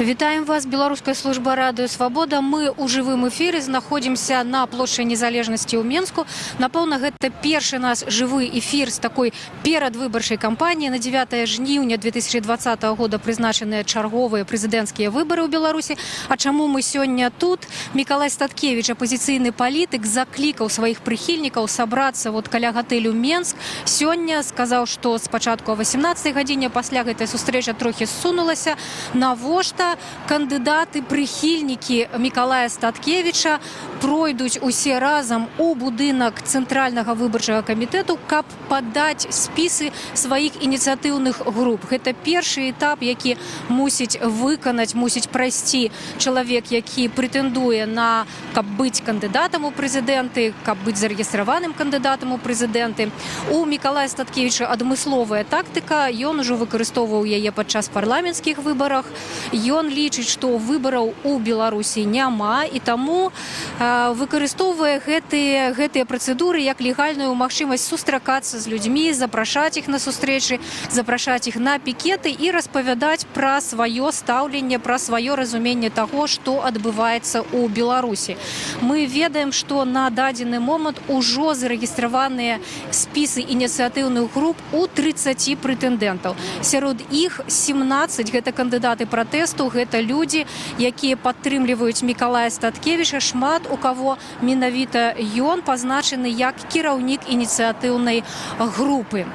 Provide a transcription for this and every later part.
Вітаем вас, беларуская служба радыё Свабода. Мы ў жывым эфіры знаходзімся на плошчы незалежнасці ў Менску. Напэўна, гэта першы наш жывы эфір з такой перадвыбарчай кампаніі. На 9 жніўня 2020 года прызначаныя чарговыя прэзідэнцкія выбары ў Беларусі. А чаму мы сёння тут? Мікалай Статкевіч, апазіцыйны палітык, заклікаў сваіх прыхільнікаў сабрацца каля гатэлю Менск. Сёння сказаў, што спачатку о 18 гадзіне, пасля гэтай сустрэча трохі ссунулася. Навошта кандыдаты, прыхільнікі Мікалая Статкевіча пройдуць усе разам у будынак Цэнтральнага выбарчага камітэту, каб падаць спісы сваіх ініцыятыўных груп. Гэта першы этап, які мусіць выканаць, мусіць прайсці чалавек, які прэтэндуе на каб быць кандыдатам у прэзідэнты, каб быць зарэгістраваным кандыдатам у прэзідэнты. У Мікалая Статкевіча адмысловая тактыка, ён ужо выкарыстоўваў яе падчас парламенцкіх выбарах. Ён лічыць, што выбараў у Беларусі няма, і таму выкарыстоўвае гэтыя працэдуры як легальную магчымасць сустракацца з людзьмі, запрашаць іх на сустрэчы, запрашаць іх на пікеты і распавядаць пра сваё стаўленне, пра сваё разуменне таго, што адбываецца ў Беларусі. Мы ведаем, што на дадзены момант ужо зарэгістраваныя спісы ініцыятыўных груп у 30 прэтэндэнтаў. Сярод іх 17 гэта кандыдаты пратэсту, гэта людзі, якія падтрымліваюць Мікалая Статкевіча. Шмат у каго менавіта ён пазначаны як кіраўнік ініцыятыўнай групы.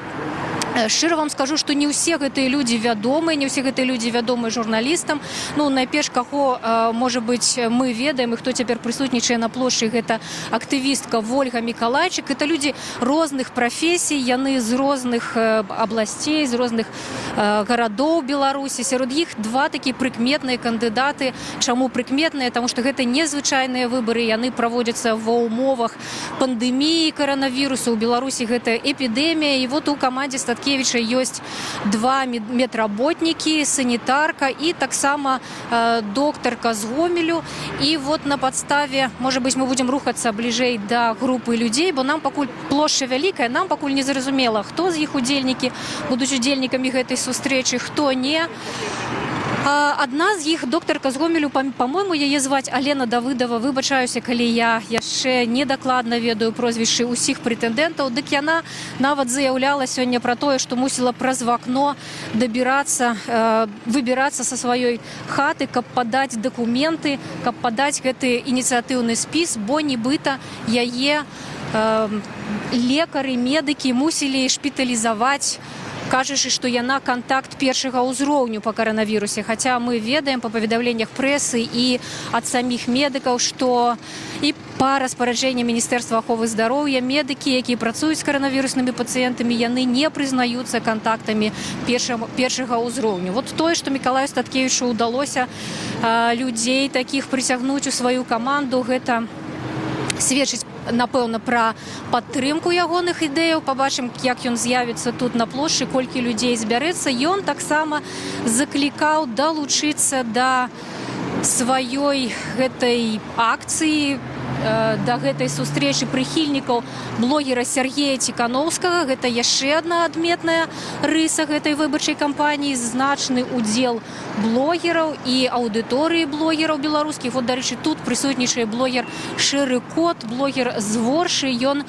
Шчыра вам скажу, што не ўсе гэтыя людзі вядомыя, не ўсе гэтыя людзі вядомыя журналістам. Найперш, каго, можа быць, мы ведаем, і хто цяпер прысутнічае на плошчы, гэта актывістка Вольга Мікалайчык. Гэта людзі розных прафесій, яны з розных абласцей, з розных гарадоў Беларусі. Сярод іх два такі прыкметныя кандыдаты. Чаму прыкметныя? Таму што гэта незвычайныя выбары, яны праводзяцца ва ўмовах пандэміі каранавірусу. У Беларусі гэта эпідэмія, і у камандзе Статкевіча ёсць два медработнікі, санітарка і таксама доктарка з Гомелю. І на падставе, можа быць, мы будзем рухацца бліжэй да групы людзей, бо нам пакуль плошча вялікая, нам пакуль не зразумела, хто з іх удзельнікі будуць удзельнікамі гэтай сустрэчы, хто не. Адна з іх, доктарка з Гомелю, па-мойму, яе зваць Алена Давыдова. Выбачаюся, калі я яшчэ недакладна ведаю прозвішчы ўсіх прэтэндэнтаў. Дык яна нават заяўляла сёння пра тое, што мусіла праз вакно выбірацца са сваёй хаты, каб падаць дакументы, каб падаць гэты ініцыятыўны спіс, бо нібыта яе лекары, медыкі мусілі шпіталізаваць, кажучы, што яна кантакт першага ўзроўню па каранавірусе. Хаця мы ведаем па паведамленнях прэсы і ад саміх медыкаў, што і па распараджэнні Міністэрства аховы здароўя медыкі, якія працуюць з каранавіруснымі пацыентамі, яны не прызнаюцца кантактамі першага ўзроўню. Тое, што Мікалаю Статкевічу ўдалося людзей такіх прыцягнуць у сваю каманду, гэта сведчыць, напэўна, пра падтрымку ягоных ідэяў. Пабачым, як ён з'явіцца тут на плошчы, колькі людзей збярэцца. Ён таксама заклікаў далучыцца да сваёй гэтай акцыі, да гэтай сустрэчы прыхільнікаў блогера Сергея Тихановскага. Гэта яшчэ адна адметная рыса гэтай выбарчай кампаніі, значны удзел блогераў і аўдыторыі блогераў беларускіх. Дарэчы, тут прысутнічае блогер Шэры Кот, блогер з Воршы. Ён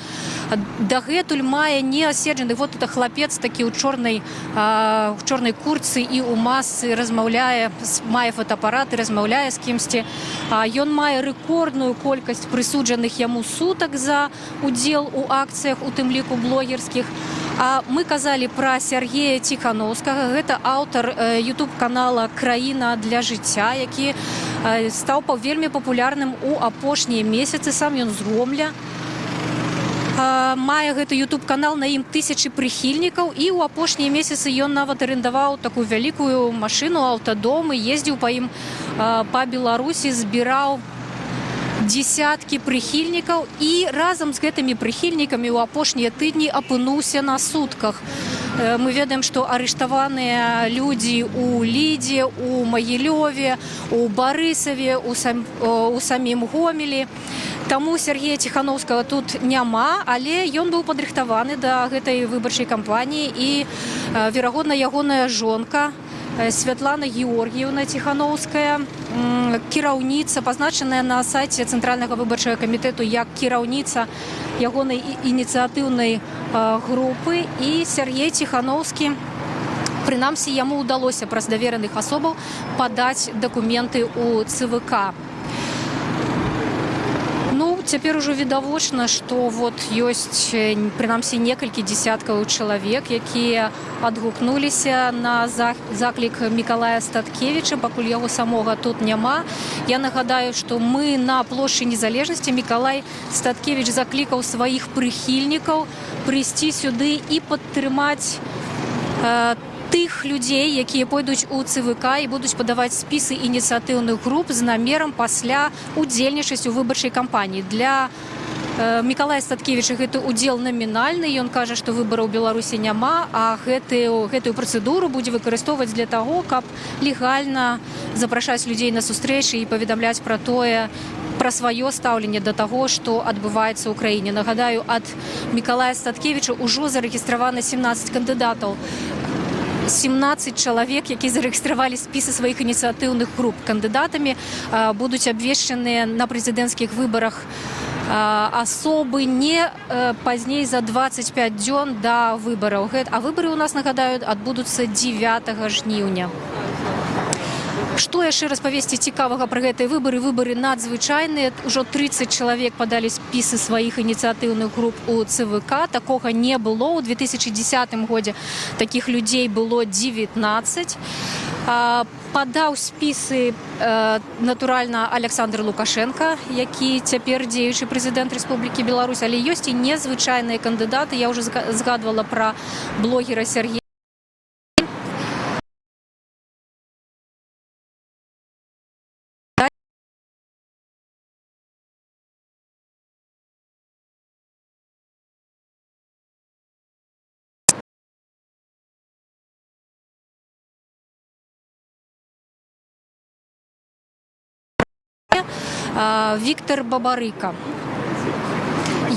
дагэтуль мае неаседжаны. Это хлапец такі ў чорнай куртцы і ў масцы, размаўляе, мае фотоапараты, размаўляе з кімсьці. Ён мае рэкордную колькасць прысуджаных яму сутак за удзел у акцыях, у тым ліку блогерскіх. Мы казалі пра Сергея Тихановскага. Гэта аўтар YouTube-канала «Краіна для жыцця», які стаў вельмі папулярным у апошнія месяцы. Сам ён з Гомля. Мае гэты YouTube-канал, на ім тысячы прыхільнікаў, і ў апошнія месяцы ён нават арендаваў такую вялікую машыну, аўтадом, і ездзіў па ім па Беларусі, збіраў дзесяткі прыхільнікаў, і разам з гэтымі прыхільнікамі ў апошнія тыдні апынуўся на сутках. Мы ведаем, што арыштаваныя людзі ў Лідзе, у Магілёве, у Барысаве, у самім Гомелі. Таму Сергея Тихановскага тут няма, але ён быў падрыхтаваны да гэтай выбарчай кампаніі, і, верагодна, ягоная жонка Святлана Георгіевна Тихановская, кіраўніца, пазначаная на сайце Цэнтральнага выбарчага камітэту як кіраўніца ягонай ініцыятыўнай групы, і Сергей Тихановскі. Прынамсі, яму ўдалося праз давераных асобаў падаць дакументы ў ЦВК. Ну, цяпер ужо відавочна, што вот ёсць прынамсі некалькі дзесяткаў чалавек, якія адгукнуліся на заклік Мікалая Статкевіча, пакуль яго самога тут няма. Я нагадаю, што мы на плошчы Незалежнасці. Мікалай Статкевіч заклікаў сваіх прыхільнікаў прыйсці сюды і падтрымаць тых людзей, якія пойдуць у ЦВК і будуць падаваць спісы ініцыятыўных груп з намерам пасля удзельнічаць у выбарчай кампаніі. Для Мікалая Статкевіча гэты удзел намінальны. Ён кажа, што выбараў у Беларусі няма, а гэтую працэдуру будзе выкарыстоўваць для таго, каб легальна запрашаць людзей на сустрэчы і паведамляць пра сваё стаўленне да таго, што адбываецца ў краіне. Нагадаю, ад Мікалая Статкевіча ўжо зарэгістравана 17 кандыдатаў. 17 чалавек, якія зарэгістравалі спісы сваіх ініцыятыўных груп. Кандыдатамі будуць абвешчаныя на прэзідэнцкіх выбарах асобы не пазней за 25 дзён да выбараў. А выбары ў нас, нагадаю, адбудуцца 9 жніўня. Што яшчэ распавесці цікавага пра гэтыя выбары? Выбары надзвычайныя. Ужо 30 чалавек падалі спісы сваіх ініцыятыўных груп у ЦВК. Такога не было. У 2010 годзе такіх людзей было 19. Падаў спісы, натуральна, Александр Лукашенко, які цяпер дзеючы прэзідэнт Рэспублікі Беларусь. Але ёсць і незвычайныя кандыдаты. Я ўжо згадвала пра блогера Сергея. Віктор Бабарыка.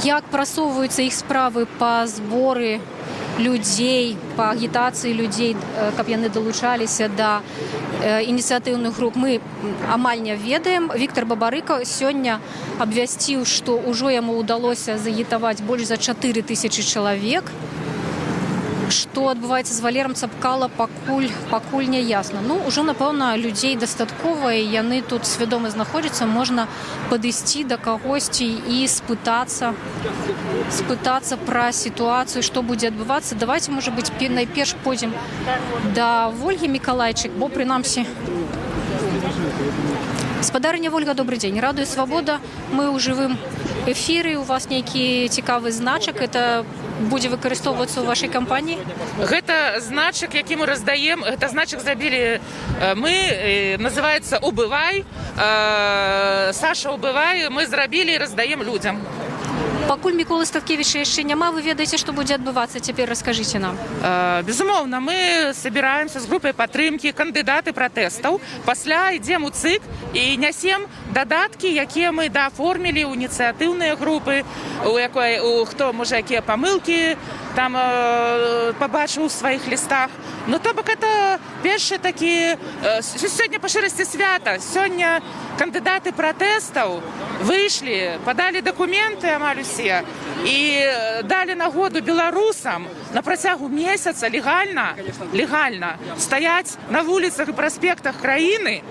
Як прасоўваюцца іх справы па зборы людзей, па агітацыі людзей, каб яны далучаліся да ініцыятыўных груп, мы амаль не ведаем. Віктор Бабарыка сёння абвясціў, што ўжо яму ўдалося загітаваць больш за 4000 чалавек. Што адбываецца з Валерам Цапкала, пакуль не ясна. Ну, ужо, напэўна, людзей дастаткова, і яны тут свядома знаходзяцца. Можна падысці да кагосьці і спытацца пра сітуацыю, што будзе адбывацца. Давайте, можа быць, найперш пойдзем да Вольгі Мікалайчык, бо, прынамсі, гаспадарыня Вольга, добрый дзень. Радыё Свабода. Мы ў жывым эфіры. У вас нейкі цікавы значак. Это будзе выкарыстоўвацца ў вашай кампаніі? Гэта значак, які мы раздаем. Гэта значак зрабілі мы, называецца «Убывай». Саша, убывай. Мы зрабілі і раздаем людзям. Пакуль Міколы Статкевіча яшчэ няма, вы ведаеце, што будзе адбывацца? Цяпер раскажыце нам. Безумоўна, мы собираемся з групай падтрымкі, кандыдаты пратэстаў. Пасля ідзем у ЦИК і нясем дадаткі, якія мы дааформілі ў ініцыятыўныя групы, хто, можа, якія памылкі там пабачыў у сваіх лістах. Ну, то бок, это першы такі... Сёння па шчырасці свята. Сёння кандыдаты пратэстаў выйшлі, падалі дакументы амаль усе і далі нагоду беларусам на працягу месяца легальна стаяць на вуліцах і праспектах краіны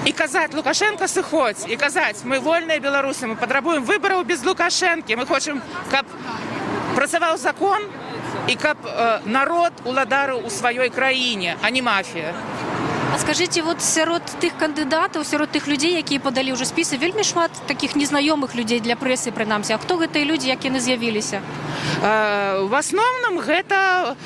і казаць: Лукашенко, сыходзь, і казаць: мы вольныя беларусы, мы патрабуем выбараў без Лукашэнкі, мы хочам, каб працаваў закон і каб народ уладарыў у сваёй краіне, а не мафія. А скажыце, вот сярод тых кандыдатаў, сярод тых людзей, якія падалі ўжо спісы, вельмі шмат такіх незнаёмых людзей для прэсы, прынамсі. А хто гэтыя людзі, як яны з'явіліся? В асноўным гэта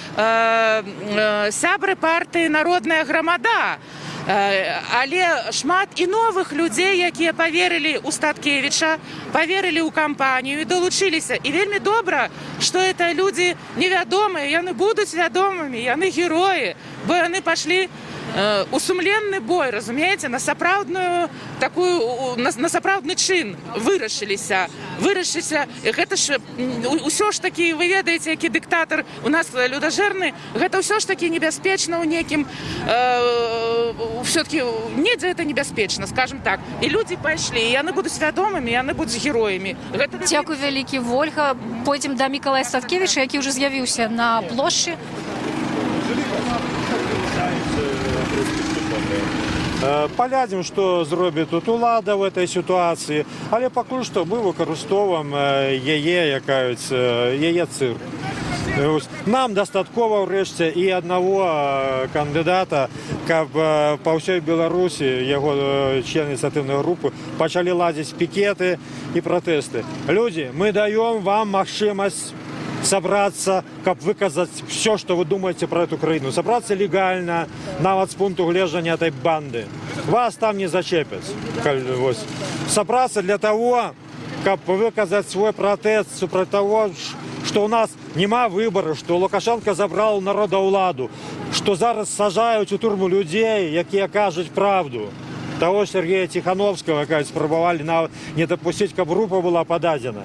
сябры партыі «Народная грамада». Але шмат і новых людзей, якія паверылі ў Статкевіча, паверылі ў кампанію і далучыліся. І вельмі добра, што это людзі невядомыя, яны будуць вядомымі, яны героі, бо яны пашлі сумленны бой, разумееце, на сапраўдную такую на сапраўдны чын вырашыліся. Гэта ж усё ж такі, вы ведаеце, які дыктатар у нас людажэрны, гэта ўсё ж такі небяспечна ў некім, все-таки недзе это небяспечна, скажем так. І людзі пайшлі, і яны будуць свядомымі, яны будуць героямі. Дзякуй вялікі, Вольга. Пойдзем да Мікалая Статкевіча, які ўжо з'явіўся на плошчы. Паглядзім, што зробіць тут улада в этой сітуацыі, але пакуль што мы выкарыстоўваем яе цырк. Нам дастаткова ўрэшце і аднаго кандыдата, каб па ўсёй Беларусі яго члены ініцыятыўнай групы пачалі ладзіць пікеты і пратэсты. Людзі, мы даём вам магчымасць собраться, как выказать все, что вы думаете про эту краину. Собраться легально, нават с пункту гледжання этой банды. Вас там не зачепят. Собраться для того, как выказать свой протест супротив того, что у нас нема выбора, что Лукашенко забрал у народа уладу, что зараз сажают у турму людей, якія кажуть правду. Того Сергея Тихановского, как спробовали не допустить, как группа была подадена.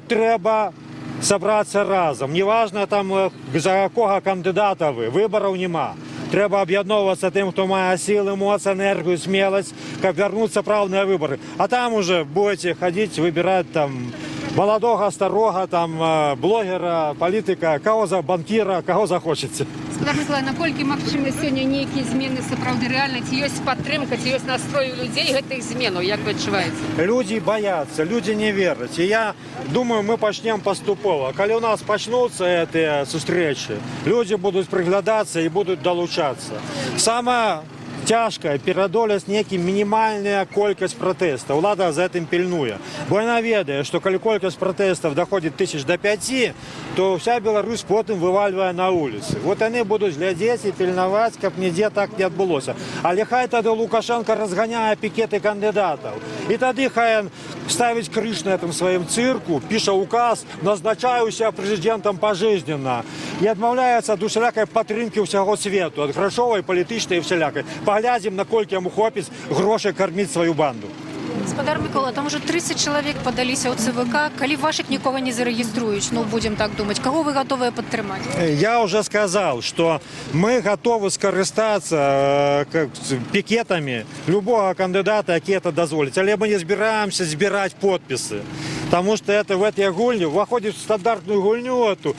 Трэба сабрацца разам. Неважна там за якога кандыдата вы, выбараў няма. Трэба аб'ядноўвацца тым, хто мае сілы, моц, энергію, смеласць, каб вярнуць сапраўдныя выбары. А там уже будете ходить, выбирать там молодого, старого, там блогера, палітыка, кого за банкира, кого захочется. Спадар Миколай, наколькі магчымы сёння нейкія змены сапраўды рэальна, ці ёсць падтрымка, ці ёсць настрой у людзей гэтых зменаў, як вы адчуваеце? Люди боятся, люди не верят. И я думаю, мы начнем поступово. Когда у нас начнутся эти встречи, люди будут приглядаться и будут долучаться. Самое тяжкое перадолець некі мінімальная колькасць пратэстаў. Улада за гэтым пільнуе. Бо яна ведае, што калі колькасць пратэстаў даходзіць 1000 до 5, то вся Беларусь потым вывальвае на вуліцы. Вот яны будуць глядзець і пільнаваць, каб нідзе так не адбылося. Але хай тады Лукашенко разганяе пікеты кандыдатаў. І тады хай ставіць крыш на этом сваім цырку, піша указ, назначаюся прэзідэнтам пажизненна і адмаўляецца ад усялякай падтрымкі ўсяго свету, ад грашовай, палітычнай і всялякай. Паглядзім, наколькі яму хопіць грошай карміць сваю банду. Спадар Микола, там уже 30 чалавек падаліся ў ЦВК. Калі вашых нікога не зарэгіструюць, ну, будем так думаць, каго вы готовыя падтрымаць? Я уже сказал, что мы готовы скарыстаться пикетами любого кандидата, які это дозволит. Але мы не собираемся збирать подписи. Потому что это в этой гульне входит в стандартную гульню эту.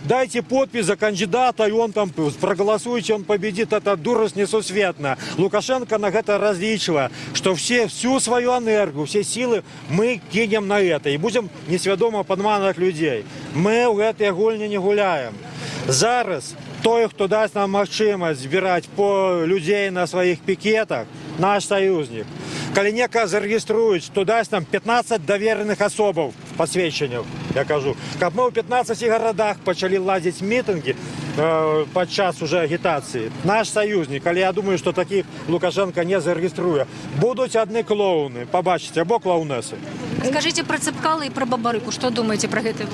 Дайте подпись за кандидата, и он там проголосуете, он победит. Это дурость несусветная. Лукашенко на это различила, что всю свою энергию, все силы мы кинем на это. И будем несведомо подманывать людей. Мы в этой гульне не гуляем. Зараз той, хто дасть нам магчымасць збіраць по людей на своих пикетах, наш союзник. Калі некага зарэгіструюць, то дасць нам 15 давереных асобаў пасведчанняў, я кажу. Каб мы ў 15 гарадах пачалі ладзіць мітынгі падчас уже агітацыі. Наш союзник, але я думаю, што такіх Лукашенко не зарэгіструе. Будуць адны клоуны, пабачыце, або клоунесы. Скажите про Цепкала и про Бабарыку, что думаете про это?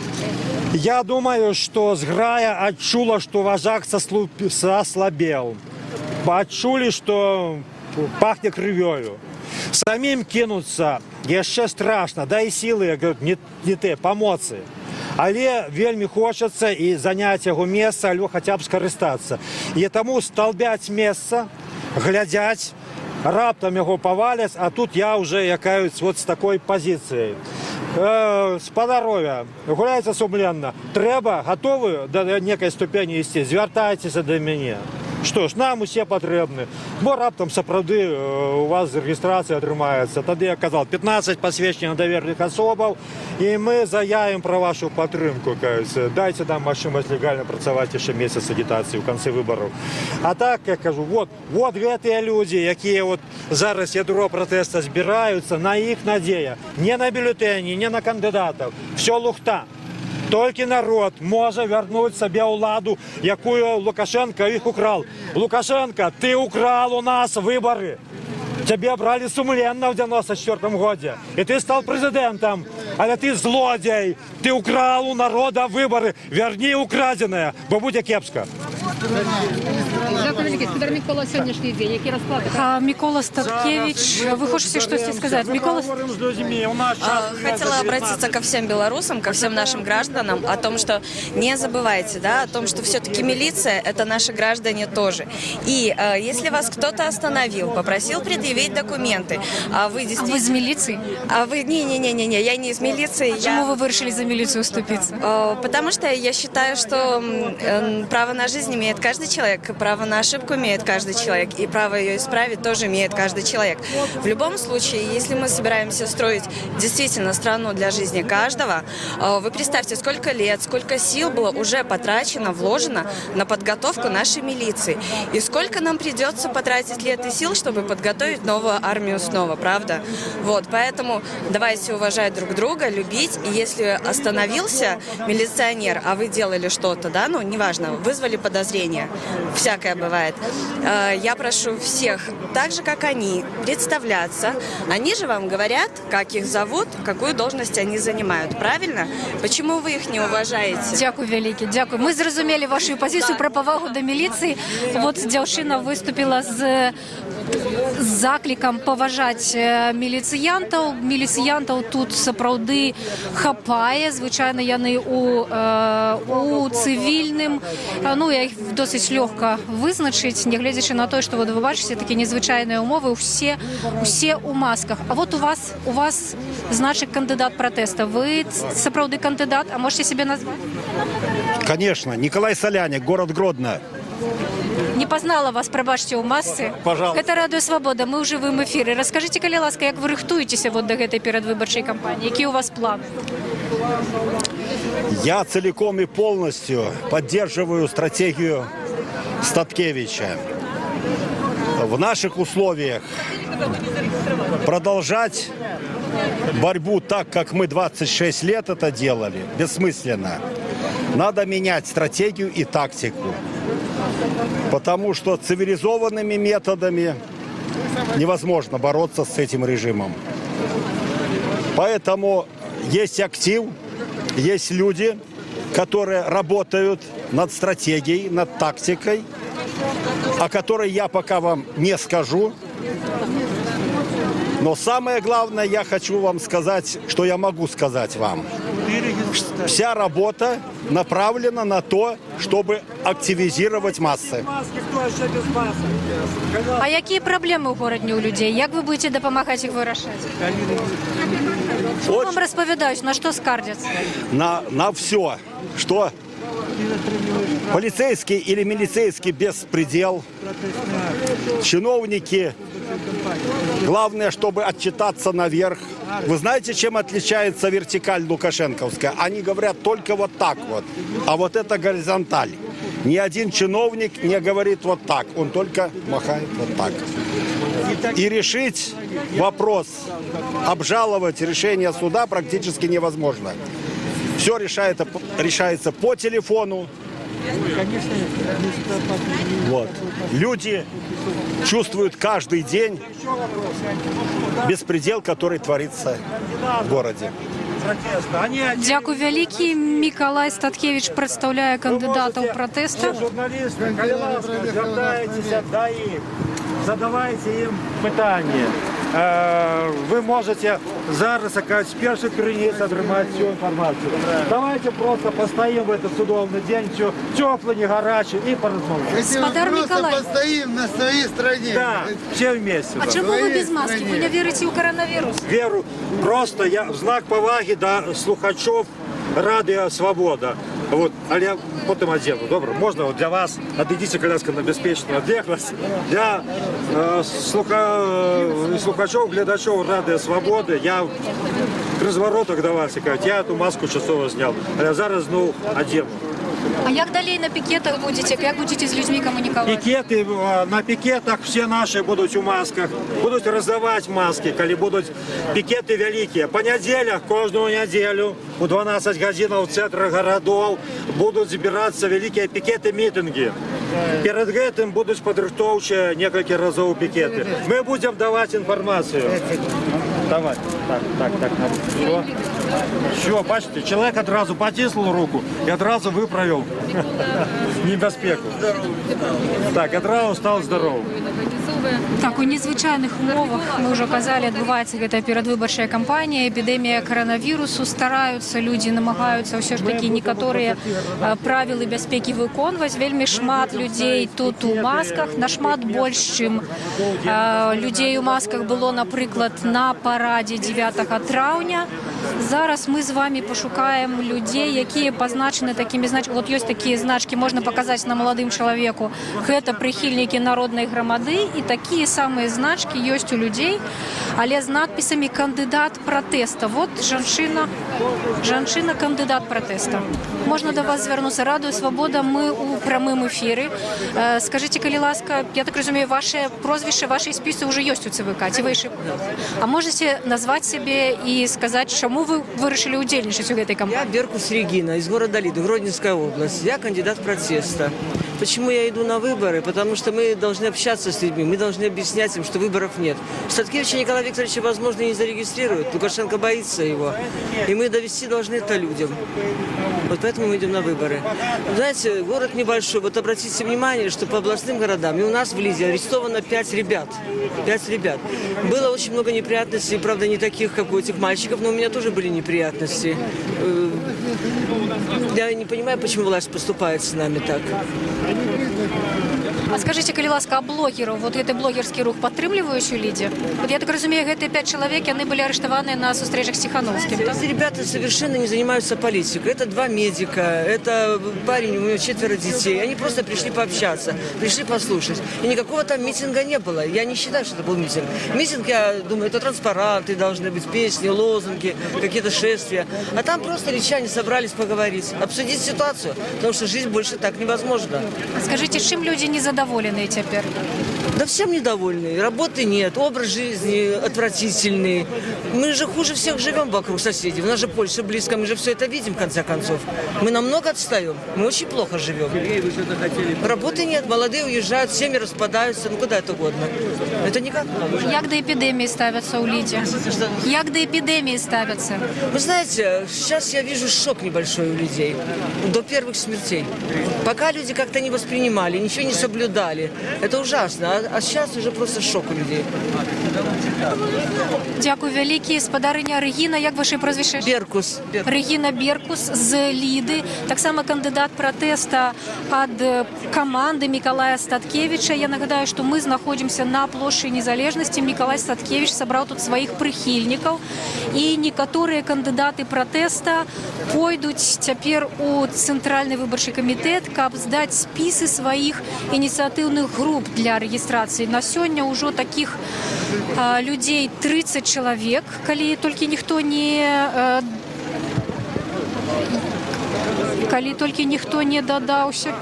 Я думаю, что зграя адчула, что вожак сослабел. Адчулі, что пахнет крывёю. Самим кинуться яшчэ страшно, да и силы, не те, помоцы. Але вельмі хочется и занять его место, або хотя бы скарыстаться. И тому столбять место, глядять, раптом его повалять, а тут я уже якаюсь вот с такой позицией. Спадаровя, гуляйте сумленно. Трэба, готовы до некой ступени ісці, звяртайцеся до мяне. Што ж, нам усе патрэбны. Бо раптам сапраўды у вас рэгістрацыя атрымаецца. Тады я казал 15 пасведчанняў даверных асобаў, і мы заяем пра вашу падтрымку. Дайце нам магчымасць легальна працаваць яшчэ месяц агітацыі ў канцы выбараў. А так, я кажу, вот гэтыя людзі, якія вот зараз ядро пратэста збіраюцца, на іх надзея. Не на бюлетэні, не на кандыдатаў. Всё лухта. Толькі народ можа вярнуць сабе ўладу, якую Лукашенко іх украл. Лукашенко, ты украл у нас выборы. Тебя брали сумленно в 94 году. И ты стал президентом. Але ты злодей. Ты украл у народа выборы. Верни украденное, бо будзе кепска. Дякую велике. Спадар Микола, сьогоднішній день, які розклади? Микола Статкевич, вы хотите что-то сказать? Микола... Говорим с людьми. У нас Хотела обратиться ко всем белорусам, ко всем нашим гражданам о том, что не забывайте, да, о том, что все-таки милиция – это наши граждане тоже. И если вас кто-то остановил, попросил предъявить документы, а вы А действительно... вы из милиции? Не, я не из милиции. Почему вы решили за милицию уступиться? Потому что я считаю, что право на жизнь имеет каждый человек, право на ошибку имеет каждый человек, и право ее исправить тоже имеет каждый человек. В любом случае, если мы собираемся строить действительно страну для жизни каждого, вы представьте, сколько лет, сколько сил было уже потрачено, вложено на подготовку нашей милиции. И сколько нам придется потратить лет и сил, чтобы подготовить новую армию снова, правда? Вот, поэтому давайте уважать друг друга, любить. И если остановился милиционер, а вы делали что-то, да, ну, неважно, вызвали подозрение, всякое бывает, я прошу всех, так же, как они, представляться. Они же вам говорят, как их зовут, какую должность они занимают, правильно? Почему вы их не уважаете? Дякую велике, дякую. Ми зрозуміли вашу позицію про повагу до міліції. От Дявшина виступила з закликом поважати міліціянтів. Міліціянтів тут сапраўды хапає. Звичайно, яны у цивільним. Ну, я їх досить легко визначить, не глядячи на те, що ви бачите такі незвичайні умови, усі у масках. А от у вас значить кандидат протесту. Ви сапраўды кандидат, а можете себе назвать? Конечно. Николай Соляник, город Гродно. Не познала вас, пробачьте, у массы. Пожалуйста. Это Радио Свобода, мы уже в эфире. Расскажите, калі ласка, як ви рихтуєтеся вот до этой передвыборчей кампании? Які у вас планы? Я целиком и полностью поддерживаю стратегию Статкевича. В наших условиях продолжать борьбу так, как мы 26 лет это делали, бессмысленно. Надо менять стратегию и тактику. Потому что цивилизованными методами невозможно бороться с этим режимом. Поэтому есть актив, есть люди, которые работают над стратегией, над тактикой, о которой я пока вам не скажу. Но самое главное, я хочу вам сказать, что я могу сказать вам. Вся работа направлена на то, чтобы активизировать массы. А які проблеми у городі у людей? Як ви будете допомагати їх вирішати? Що вам розповідають, на що скаржаться? На все, что полицейский или милицейский беспредел, чиновники, главное, чтобы отчитаться наверх. Вы знаете, чем отличается вертикаль лукашенковская? Они говорят только вот так вот, а вот это горизонталь. Ни один чиновник не говорит вот так, он только махает вот так. И решить вопрос, обжаловать решение суда практически невозможно. Все решается по телефону. Вот. Люди чувствуют каждый день беспредел, который творится в городе. Дякую великий. Миколай Статкевич представляє кандидата у протесту. Журналісти, коли ласка, звертайтеся до їх, задавайте їм питання. Ви можете зараз з перших криниць отримати всю інформацію. Давайте просто постоїмо в этот судовний день, теплий, не гарячий, і порозмовляємо. Спадар Миколай, Постоим на своей стране. Да, все вместе. а чому ви без маски? Ви не вірите у коронавірус? Віру, просто я в знак поваги до слухачів Радіо Свобода. Вот, але я потім одягну. Добре, можна от для вас, отойдите, коляска на безпечну одяглась. Для слухачів, глядачів Радіо Свободи, я в розворотах до вас, я эту маску часово зняв. Але зараз, одягну. А як далі на пікетах будете? Як будете з людьми комунікувати? Пікети, на пікетах всі наші будуть у масках, будуть роздавати маски, коли будуть пікети великі. По неділях, кожну неділю, у 12 годин в центрах городов будуть збиратися великі пікети, мітинги. Перед этим будуть підрихтовчі кілька разів пікети. Ми будемо давати інформацію. Давай. Так. Все, бачите, чоловік одразу потиснув руку і одразу виправив небезпеку. Так, одразу став здоровим. Так, у незвычайных умовах, мы уже казали, адбываецца гэта перадвыбарчая кампанія, эпідэмія каранавірусу, стараюцца людзі, намагаюцца ўсё ж такі некаторыя правілы бяспекі выконваць. Вельмі шмат людзей тут у масках, нашмат больш, чым людзей у масках было, напрыклад, на парадзе 9 траўня. Зараз мы з вами пашукаем людзей, якія пазначаны такімі значкамі. Вот ёсць такія значкі, можна паказаць на маладым чалавеку. Гэта прыхільнікі народнай грамады, і такія самыя значкі ёсць у людзей, але з надпісамі «Кандыдат пратэста». Вот жанчына кандыдат пратэста. Можна да вас звярнуцца. Радыё Свабода, мы ў прамым эфіры. Скажыце, калі ласка, я так разумею, ваше прозвішча, ваши спісы ўжо ёсць у ЦВК, ці вы яшчэ? А можете назваць сябе і сказаць, чаму вы вырашылі удзельнічаць у гэтай кампаніі? Я Беркус Регина из города Лиды, Гродненская область. Я кандидат протеста. Почему я иду на выборы? Потому что мы должны общаться с людьми, мы должны объяснять им, что выборов нет. Статкевича Николая Викторовича, возможно, не зарегистрируют. Лукашенко боится его. И мы довести должны это людям. Вот поэтому мы идем на выборы. Знаете, город небольшой. Вот обратите внимание, что по областным городам, и у нас в Лиде арестовано 5 ребят. 5 ребят. Было очень много неприятностей, правда, не таких, как у этих мальчиков, но у меня тоже были неприятности. Я не понимаю, почему власть поступает с нами так. А скажите, калі ласка, а блогераў, вот гэты блогерскі рух падтрымліваюць у Лідзе? Вот я так разумею, гэтыя 5 чалавек, яны былі арыштаваныя на сустрэчах з Ціхановскім, так? Эти ребята совершенно не занимаются политикой. Это 2 медика, это парень, у него 4 детей. Они просто пришли пообщаться, пришли послушать. И никакого там митинга не было. Я не считаю, что это был митинг. Митинг, я думаю, это транспаранты, должны быть песни, лозунги, какие-то шествия. А там просто личане собрались поговорить, обсудить ситуацию, потому что жизнь больше так невозможно. Скажите, чым людзі незадаволеныя цяпер? Да всем недовольны. Работы нет, образ жизни отвратительный. Мы же хуже всех живем вокруг соседей. У нас же Польша близко, мы же все это видим, в конце концов. Мы намного отстаем, мы очень плохо живем. Работы нет, молодые уезжают, семьи распадаются. Ну куда это годно? Это никак. Як да эпідэміі ставяцца ў Лідзе? Як да эпідэміі ставяцца? Вы знаете, сейчас я вижу шок небольшой у людей. До первых смертей. Пока люди как-то не воспринимали, ничего не соблюдали. Это ужасно. А сейчас уже просто шок у людей. Дякую вялікі. Спадарыня Рэгіна, як ваше прозвішча? Беркус. Рэгіна Беркус з Ліды, таксама кандыдат пратэста ад каманды Мікалая Статкевіча. Я нагадаю, што мы знаходзімся на плошчы Незалежнасці. Мікалай Статкевіч сабраў тут сваіх прыхільнікаў, і некаторыя кандыдаты пратэста пойдуць цяпер у Цэнтральны выбарчы камітэт, каб здаць спісы сваіх ініцыятыўных груп для рэгістрацыі. На сёння ўжо такіх людзей 30 чалавек, калі толькі ніхто не дадаўся.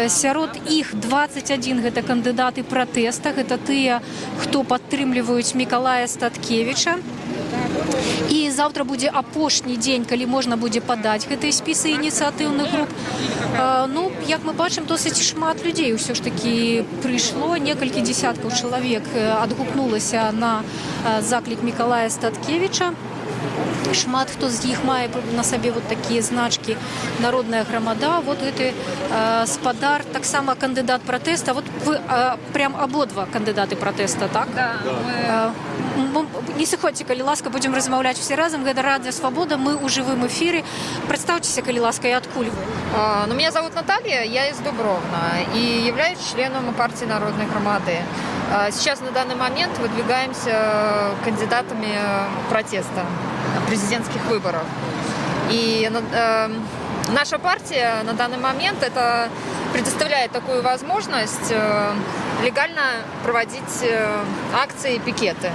Сярод іх 21 гэта кандыдаты пратэста, гэта тыя, хто падтрымліваюць Мікалая Статкевіча. І заўтра будзе апошні дзень, калі можна будзе падаць гэтыя спісы ініцыятыўных груп. Ну, як мы бачым, досыць шмат людзей ўсё ж такі прыйшло, некалькі дзесяткаў чалавек адгукнулася на заклік Мікалая Статкевіча. Шмат хто з іх мае на сабе вот такія значкі «Народная грамада». Вот гэты спадар, таксама кандыдат пратэста. Вот вы прям абодва кандыдаты пратэста, так? Да. Не сыходзьце, калі ласка, будзем размаўляць все разам. Гэта Радыё Свабода, мы ў жывым эфіры. Прадстаўцеся, калі ласка, і адкуль вы? Ну, меня зовут Наталья, я из Дубровна и являюсь членом партии Народной громады. Сейчас на данный момент выдвигаемся кандидатами протеста президентских выборов. И наша партия на данный момент это предоставляет такую возможность легально проводить акции и пикеты.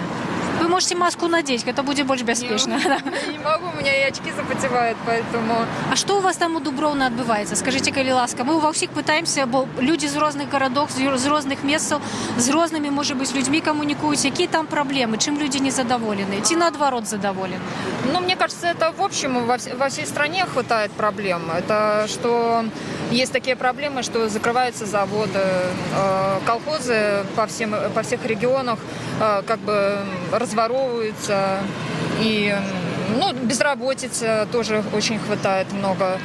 Вы можете маску надеть, это будет больше бяспечна. Не могу, у меня и очки запотевают, поэтому... А что у вас там у Дубровна адбываецца? Скажите, калі ласка. Мы ва ўсіх пытаемся, бо люди з розных гарадоў, з розных месцаў, з рознымі, может быть, людьми коммуникуюць. Якія там проблемы? Чым люди незадоволены? Ці наадварот задоволены? Ну, мне кажется, это в общем во всей стране хватает проблем. Это что есть такие проблемы, что закрываются заводы, колхозы по всех регионах как бы разворовываются. И безработицы тоже очень хватает много.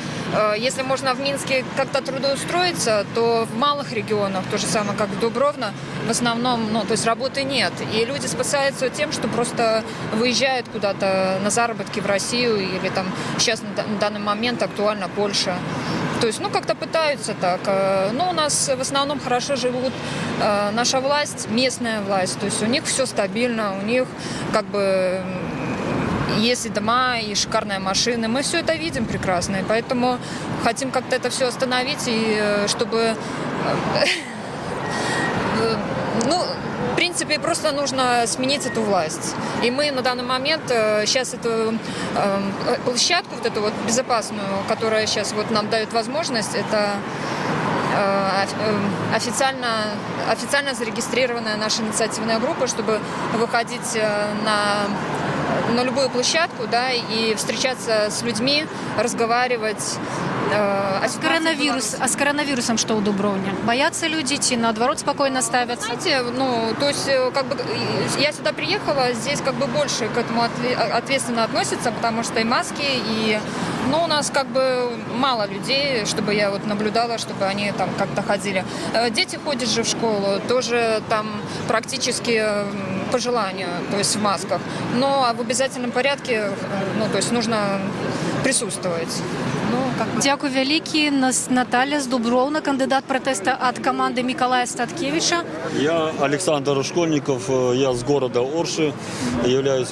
Если можно в Минске как-то трудоустроиться, то в малых регионах, то же самое, как в Дубровно, в основном, то есть работы нет. И люди спасаются тем, что просто выезжают куда-то на заработки в Россию или там сейчас на данный момент актуально Польша. То есть, как-то пытаются так. Но у нас в основном хорошо живут наша власть, местная власть. То есть у них все стабильно, у них как бы есть и дома, и шикарные машины. Мы все это видим прекрасно. И поэтому хотим как-то это все остановить, и чтобы... в принципе, просто нужно сменить эту власть. И мы на данный момент сейчас эту площадку, вот эту вот безопасную, которая сейчас вот нам дает возможность, это официально зарегистрированная наша инициативная группа, чтобы выходить на любую площадку, да, и встречаться с людьми, разговаривать. А с коронавирусом что у Дубровни? Боятся люди идти, наоборот, спокойно ставятся? Знаете, то есть, я сюда приехала, здесь как бы больше к этому ответственно относятся, потому что и маски, и, у нас как бы мало людей, чтобы я вот наблюдала, чтобы они там как-то ходили. Дети ходят же в школу, тоже там практически по желанию, то есть в масках, но в обязательном порядке, то есть нужно присутствовать. Дякую вялікі. Наталя з Дубровна, кандидат протеста от команды Миколая Статкевича. Я Александр Школьников, я с города Орши, являюсь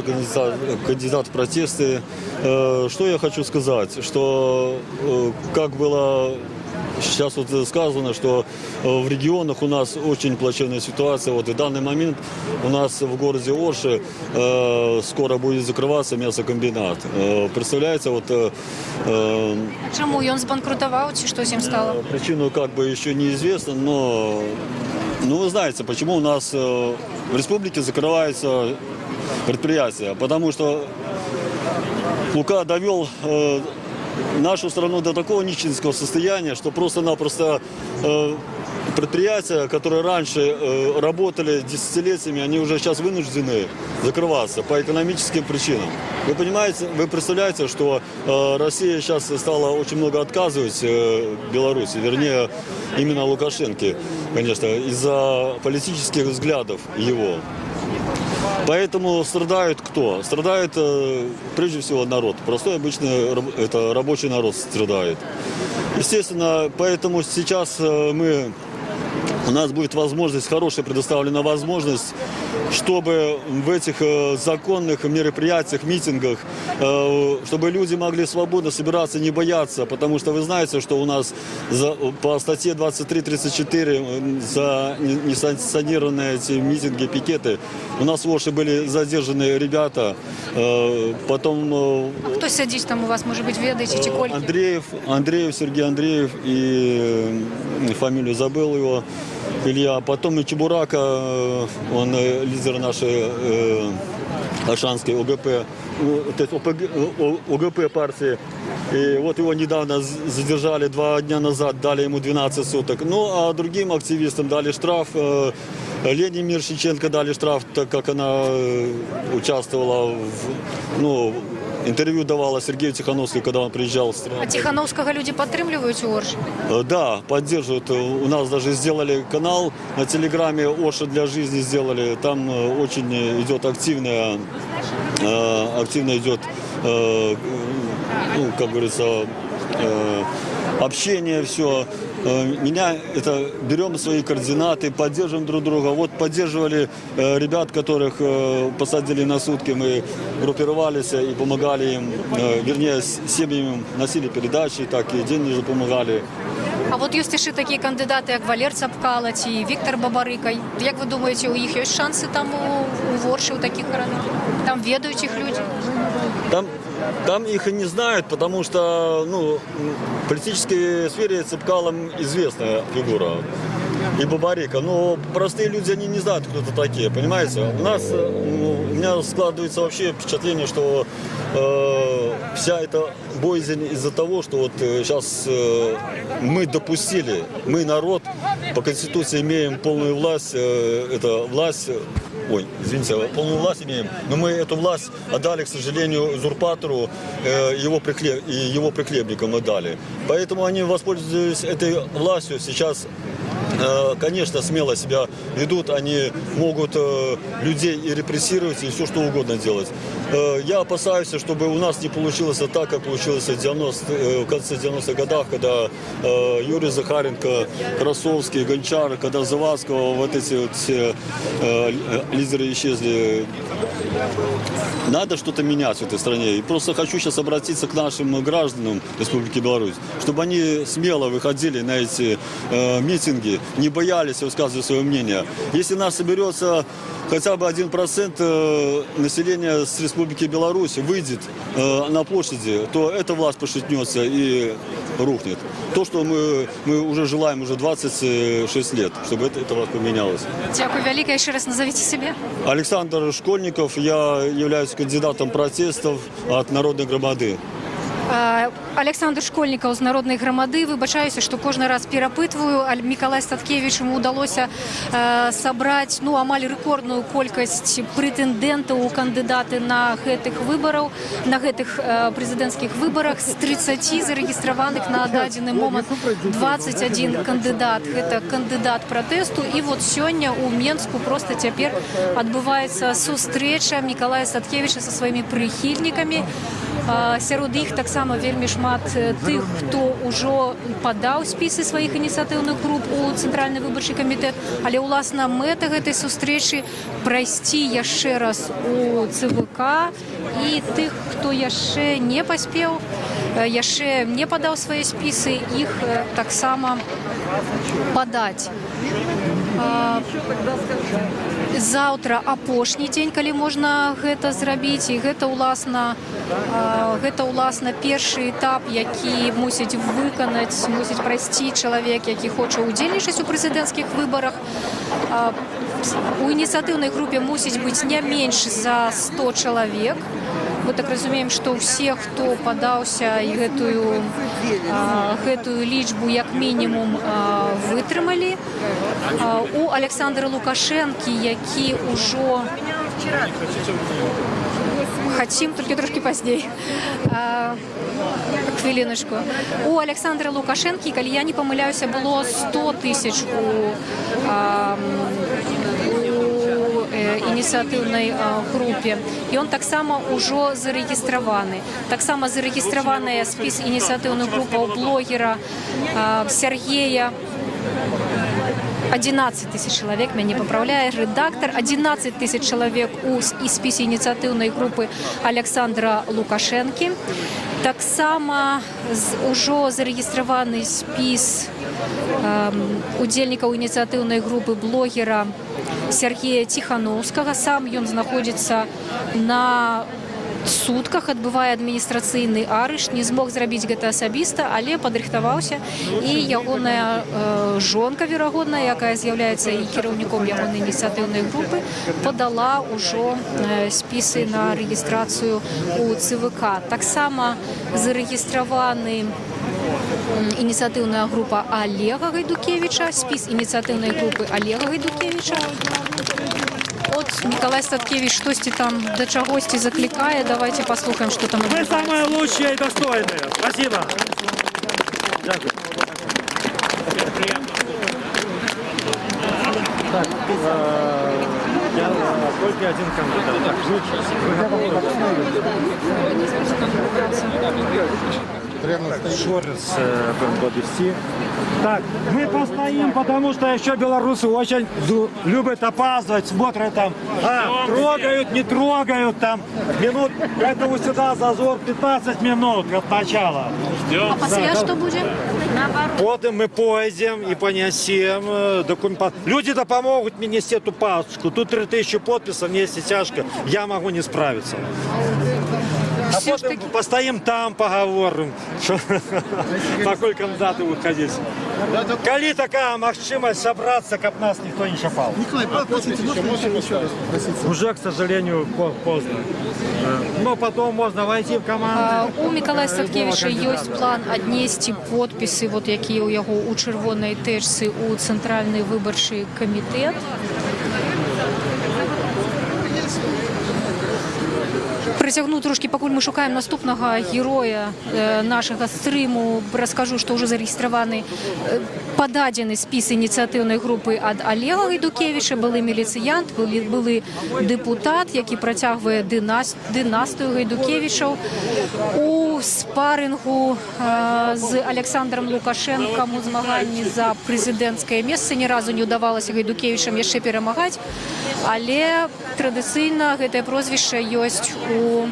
кандидатом в протесты. Что я хочу сказать, что как было сейчас вот сказано, что в регионах у нас очень плачевная ситуация. Вот в данный момент у нас в городе Орши скоро будет закрываться мясокомбинат. Представляете, вот... Чему? Он збанкрутовал, чи что с ним стало? Причину как бы еще неизвестно, но вы знаете, почему у нас в республике закрываются предприятия. Потому что Лука довел нашу страну до такого нищенского состояния, что просто-напросто предприятия, которые раньше работали десятилетиями, они уже сейчас вынуждены закрываться по экономическим причинам. Вы понимаете, вы представляете, что Россия сейчас стала очень много отказывать Беларуси, вернее, именно Лукашенко, конечно, из-за политических взглядов его. Поэтому страдает кто? Страдает прежде всего народ. Простой обычный это рабочий народ страдает. Естественно, поэтому сейчас у нас будет возможность, хорошая предоставлена возможность, чтобы в этих законных мероприятиях, митингах, чтобы люди могли свободно собираться, не бояться, потому что вы знаете, что у нас по статье 23-34 за несанкционированные эти митинги, пикеты, у нас в Орше были задержаны ребята, потом... А кто сидит там у вас, может быть, ведаете, Чекольки? Андреев, Сергей Андреев, и фамилию забыл его, Илья, потом и Чебурака, он лидер нашей Ашанской ОГП, ОГП партии. И вот его недавно задержали 2 дня назад, дали ему 12 суток. Ну, а другим активистам дали штраф. Лене Миршиченко дали штраф, так как она участвовала интервью давала Сергею Тихановскому, когда он приезжал в страну. А Тихановского люди поддерживают у Орши? Да, поддерживают. У нас даже сделали канал на Телеграме «Орша для жизни» сделали. Там очень идет активно идет, как говорится, общение, все. Берем свои координаты, поддерживаем друг друга. Вот поддерживали ребят, которых посадили на сутки, мы группировались и помогали им, вернее, семьям носили передачи, так и деньги помогали. А от є ще такі кандидати, як Валер Цапкалаць і Віктор Бабарика. Як ви думаєте, у їх є шанси там у Орші, у таких городах? Там ведають їх люди? Там их и не знают, потому что в политической сфере Цепкало известная фигура. И Бабарика. Но простые люди, они не знают, кто это такие, понимаете? У меня складывается вообще впечатление, что вся эта боязнь из-за того, что вот сейчас мы допустили, мы народ, по Конституции имеем полную власть, это власть полную власть имеем, но мы эту власть отдали, к сожалению, узурпатору, его прихлебникам отдали. Поэтому они, воспользуясь этой властью, сейчас, конечно, смело себя ведут, они могут людей и репрессировать, и все что угодно делать. Я опасаюсь, чтобы у нас не получилось так, как получилось в конце 90-х годах, когда Юрий Захаренко, Красовский, Гончар, когда Завадского, вот эти вот все лидеры исчезли. Надо что-то менять в этой стране. И просто хочу сейчас обратиться к нашим гражданам Республики Беларусь, чтобы они смело выходили на эти митинги, не боялись высказывать свое мнение. Если нас соберется хотя бы 1% населения с Республики Беларусь выйдет на площади, то эта власть пошатнется и рухнет. То, что мы уже желаем уже 26 лет, чтобы эта власть поменялась. Дякую великое. Еще раз назовите себя. Александр Школьников, я являюсь кандидатом протестов от Народной громады. Александр Школьнікаў з народнай грамады. Выбачаюся, што кожны раз перапытваю. Мікалай Статкевіч ему удалося сабраць амаль рэкордную колькасць прэтэндэнтаў у кандыдаты на гэтых выбараў, на гэтых прэзідэнцкіх выбарах. З 30 зарэгістраваных на дадзены момант 21 кандыдат. Гэта кандыдат пратэсту. І вот сёння у Менску проста цяпер адбываецца сустрэча Мікалая Статкевіча са сваімі прыхільнікамі. Сярод іх таксама вельмі шмат тых, хто ўжо падаў спісы сваіх ініцыятыўных груп у Цэнтральны выбарчы камітэт, але ўласна мэта гэтай сустрэчы прайсці яшчэ раз у ЦВК і тых, хто яшчэ не паспеў, яшчэ не падаў свае спісы, іх таксама падаць. Заўтра апошні дзень, калі можна гэта зрабіць, і гэта ўласна першы этап, які мусіць прайсці чалавек, які хоча ўдзельнічаць у прэзідэнцкіх выбарах. У ініцыятыўнай групе мусіць быць не менш за 100 чалавек. Мы так разумеем, што ўсе, хто падаўся і гэтую лічбу як мінімум вытрымалі. У Александра Лукашэнкі, які ўжо... Хотим, только трошки пазней. Хвилиночку. У Александра Лукашэнкі, калі я не памыляюся, было 100 тысяч у ініцыятыўнай групе. І он таксама ўжо зарэгістраваны. Таксама зарэгістраваная спіс ініцыятыўных групаў блогера Сергея. 11 тысяч человек, меня поправляет редактор, 11 тысяч человек у списе инициативной группы Александра Лукашэнкі. Таксама ўжо зарэгістраваны спіс удзельнікаў ініцыятыўнай групы блогера Сергея Тихановскага. Сам ён знаходзіцца на сутках, адбывае адміністрацыйны арышт, не змог зрабіць гэта асабіста, але падрыхтаваўся, і ягоная жонка, верагодная, якая з'яўляецца і кіраўніком ягонай ініцыятыўнай групы, падала ўжо спісы на рэгістрацыю у ЦВК. Таксама зарэгістраваны ініцыятыўная група Олега Гайдукевіча, спіс ініцыятыўнай групы Олега Гайдукевіча. От Миколай Статкевич штосьці там до чагосьці закликает. Давайте послушаем, что там. Вы самые лучшие и достойные. Спасибо. Дякую. Так, я только один кандидат. Шорец будем подвести. Так, мы постоим, потому что еще белорусы очень любят опаздывать, смотрят там, трогают, не трогают там. Минут, поэтому сюда зазор 15 минут от начала. А после что будет? Потом мы пойдем и понесем документ. Люди-то помогут мне нести эту папочку. Тут 3000 подписов, мне если тяжко, я могу не справиться. А потом постоим там, поговорим, покуль кандидаты будут ходить. Коли такая махчимость собраться, как нас никто не шапал. Николай, простите, можно еще раз попросить? Уже, к сожалению, поздно. Но потом можно войти в команду. У Миколая Статкевича есть план аднесці подписи, вот якія у яго у чырвонай тэчцы у Цэнтральны выбарчы камітэт. Присягну трошки, пакуль ми шукаємо наступного героя нашого стриму. Розкажу, що вже зареєстрований подадений спис ініціативної групи від Олега Гайдукевича. Були міліціянт, були депутат, який протягує династію Гайдукевичів. У спарингу з Олександром Лукашенком у змаганні за президентське місце ні разу не вдавалося Гайдукевичам ще перемагати, але традиційно це прозвище є у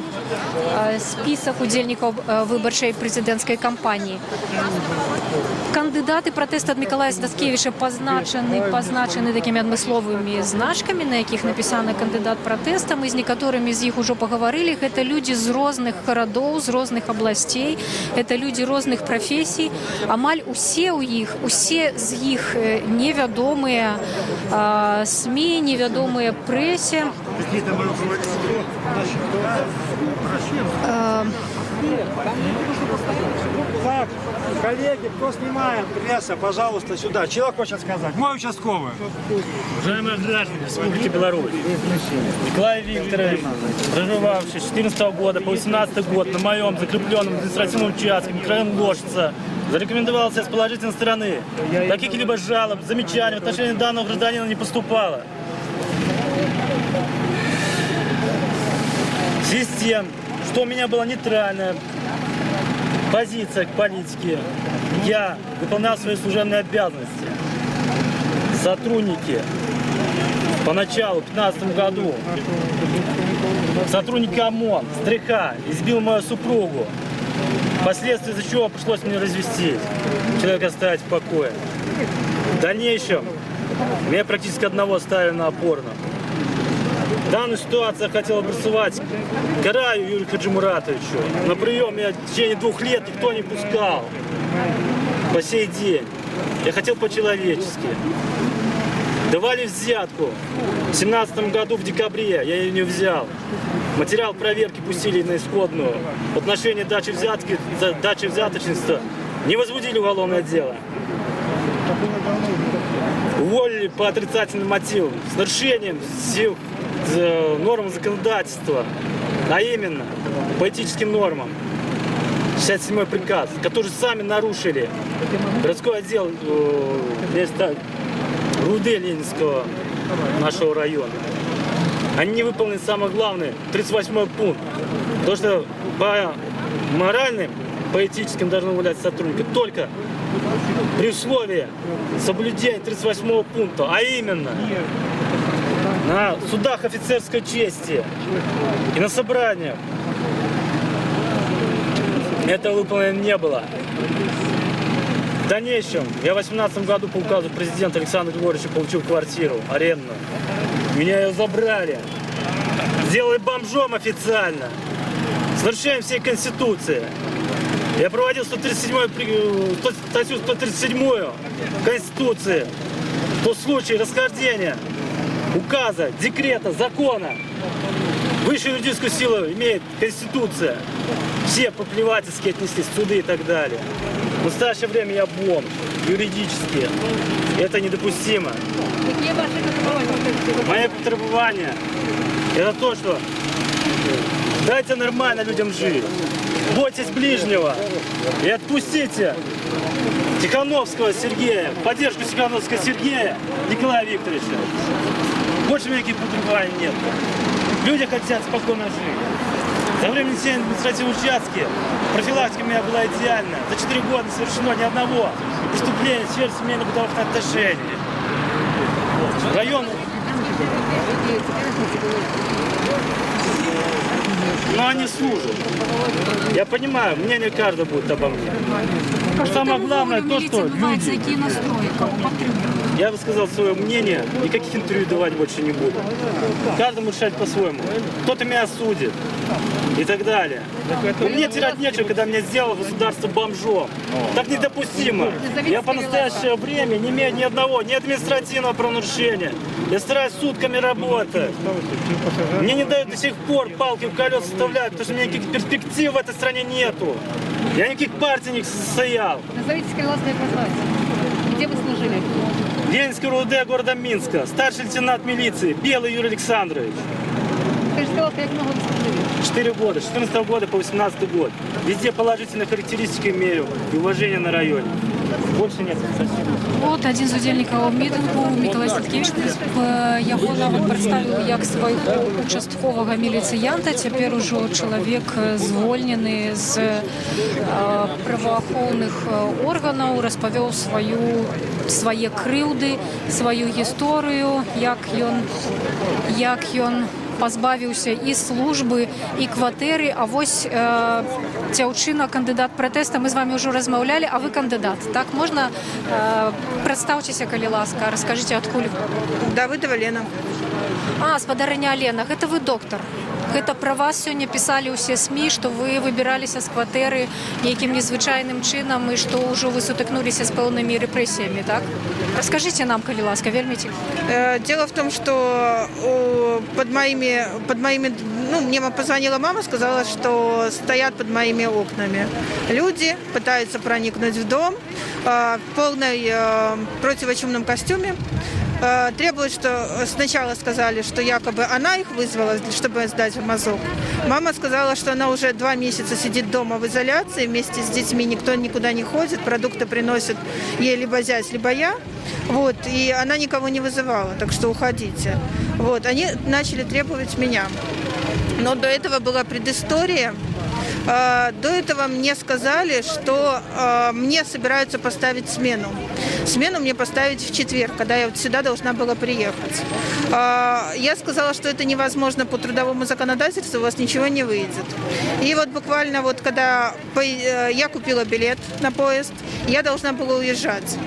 списах удельников выборчей президентской кампании. Кандидаты протесту від Миколая Стаскевича позначені такими адмисловими значками, на яких написано кандидат протесту. Ми з некоторыми з них уже поговорили. Это люди з різних городов, з різних областей, это люди різних професій. Амаль усі з їх невідомі СМІ, невідомі пресі. Так, коллеги, кто снимает, пресса, пожалуйста, сюда. Человек хочет сказать. Мой участковый. Уважаемые граждане Республики Беларусь, Николай Викторович, проживавший с 2014 года по 2018 год на моем закрепленном административном участке микрорайон Ложица, зарекомендовал себя с положительной стороны. Каких-либо жалоб, замечаний в отношении данного гражданина не поступало. В связи с тем, что у меня была нейтральная позиция к политике, я выполнял свои служебные обязанности. Сотрудники поначалу, в 2015 году, сотрудники ОМОН, Стреха, избил мою супругу, впоследствии из-за чего пришлось мне развестись, человека оставить в покое. В дальнейшем меня практически одного оставили на опорном. Данную ситуацию я хотел обрисовать Караю Юрию Хаджимуратовичу. На прием меня в течение 2 лет никто не пускал. По сей день. Я хотел по-человечески. Давали взятку. В 2017 году в декабре я ее не взял. Материал проверки пустили на исходную. В отношении дачи взяточничества не возбудили уголовное дело. Уволили по отрицательным мотивам. С нарушением всех норм законодательства, а именно по этическим нормам. 67-й приказ, который сами нарушили. Городской отдел РУВД Ленинского нашего района. Они не выполнили самое главное, 38-й пункт. То, что по моральным, по этическим должны уволять сотрудника только при условии соблюдения 38-го пункта, а именно на судах офицерской чести и на собраниях. Этого выполнено не было. В дальнейшем я в 2018 году по указу президента Александра Григорьевича получил квартиру арендную. Меня ее забрали. Сделали бомжом официально. С нарушением всей Конституции. Я проводил статью 137 Конституции. То в случае расхождения указа, декрета, закона высшую юридическую силу имеет Конституция. Все поплевательски отнеслись в суды и так далее. В настоящее время я бомж, юридически. Это недопустимо. Мое требование – это то, что дайте нормально людям жить. Бойтесь ближнего и отпустите Тихановского Сергея, поддержку Тихановского Сергея Николая Викторовича. Больше никаких потребований нет. Люди хотят спокойно жить. За время несения административной участки профилактика у меня была идеальна. За 4 года не совершено ни одного преступления в сфере семейно-бытовых отношений. Район... Но они служат. Я понимаю, мнение каждого будет обо мне. Но самое главное то, что люди... Я бы сказал свое мнение, никаких интервью давать больше не буду. Каждому решать по-своему. Кто-то меня осудит и так далее. Но мне терять нечего, когда меня сделало государство бомжом. Так недопустимо. Я по настоящее время не имею ни одного, ни административного правонарушения. Я стараюсь сутками работать. Мне не дают до сих пор палки в колеса вставлять, потому что у меня никаких перспектив в этой стране нету. Я никаких партий не состоял. Назовите скалолазное прозвание. Где вы служили? Ленинский РУВД города Минска. Старший лейтенант милиции Белый Юрий Александрович. Скажите, ласка, як много ви 4 года, с 14 года по 18 год. Везде положительные характеристики имею и уважение на районе. Больше нет. Спасибо. От один з удзельнікаў мітынгу Мікалай Садкевіч яго нават прадставіў як свайго участковага міліцыянта. Цяпер ужо чалавек звольнены з праваахоўных органаў, распавёў свае крыўды, сваю гісторыю, як ён пазбавіўся і службы, і кватэры. А вось дзяўчына, кандыдат пратэста, мы з вами ўжо размаўлялі, а вы кандыдат. Так, можна? Прадстаўцеся, калі ласка, раскажыце, адкуль? Давыдова Лена. Спадарыня Лена, гэта вы доктар. Гэта пра вас сёння пісалі ўсе СМІ, што вы выбіраліся з кватэры нейкім незвычайным чынам і што ўжо вы сутыкнуліся з пэўнымі рэпрэсіямі, так? Раскажыце нам, калі ласка, вельмі цікава. Дело в том, что мне позвонила мама, сказала, что стоят под моими окнами люди, пытаются проникнуть в дом в полной противочумном костюме. Требует, что сначала сказали, что якобы она их вызвала, чтобы сдать в мазок. Мама сказала, что она уже 2 месяца сидит дома в изоляции вместе с детьми, никто никуда не ходит, продукты приносят ей либо зять, либо я. Вот, и она никого не вызывала, так что уходите. Вот, они начали требовать меня. Но до этого была предыстория. До этого мне сказали, что мне собираются поставить смену. Смену мне поставить в четверг, когда я вот сюда должна была приехать. Я сказала, что это невозможно по трудовому законодательству, у вас ничего не выйдет. И вот буквально вот когда я купила билет на поезд, я должна была уезжать.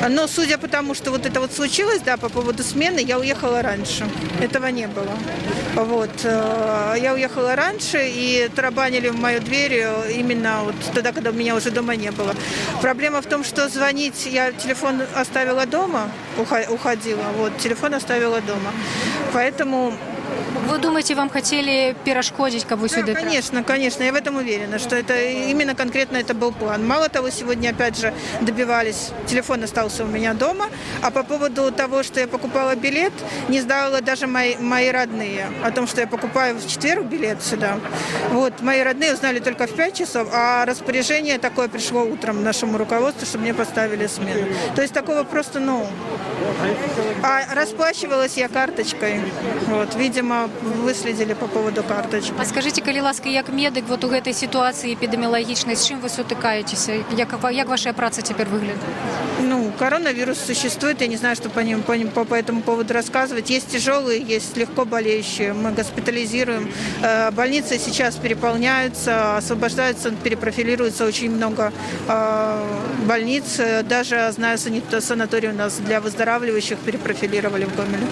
Но судя по тому, что вот это вот случилось, да, по поводу смены, я уехала раньше. Этого не было. Вот. Я уехала раньше и тарабанили в мою дверь именно вот тогда, когда меня уже дома не было. Проблема в том, что звонить, я телефон оставила дома, уходила, вот, телефон оставила дома. Поэтому... Вы думаете, вам хотели перешкодить, как вы сюда? Конечно, конечно, я в этом уверена, что это именно конкретно это был план. Мало того, сегодня опять же добивались, телефон остался у меня дома, а по поводу того, что я покупала билет, не сдала даже мои родные о том, что я покупаю в четверг билет сюда. Вот, мои родные узнали только в 5 часов, а распоряжение такое пришло утром нашему руководству, чтобы мне поставили смену. То есть такого просто, А расплачивалась я карточкой, вот, видимо, выследили по поводу карточки. А скажите, калі ласка, як медик вот у гэтай ситуации эпидемиологичной, с чем вы сутыкаетесь? Як ваша праца теперь выглядит? Коронавирус существует, я не знаю, что по этому поводу рассказывать. Есть тяжелые, есть легко болеющие. Мы госпитализируем. Больницы сейчас переполняются, освобождаются, перепрофилируются очень много больниц. Даже, знаю, санаторий у нас для выздоравливающих перепрофилировали в Гомеле.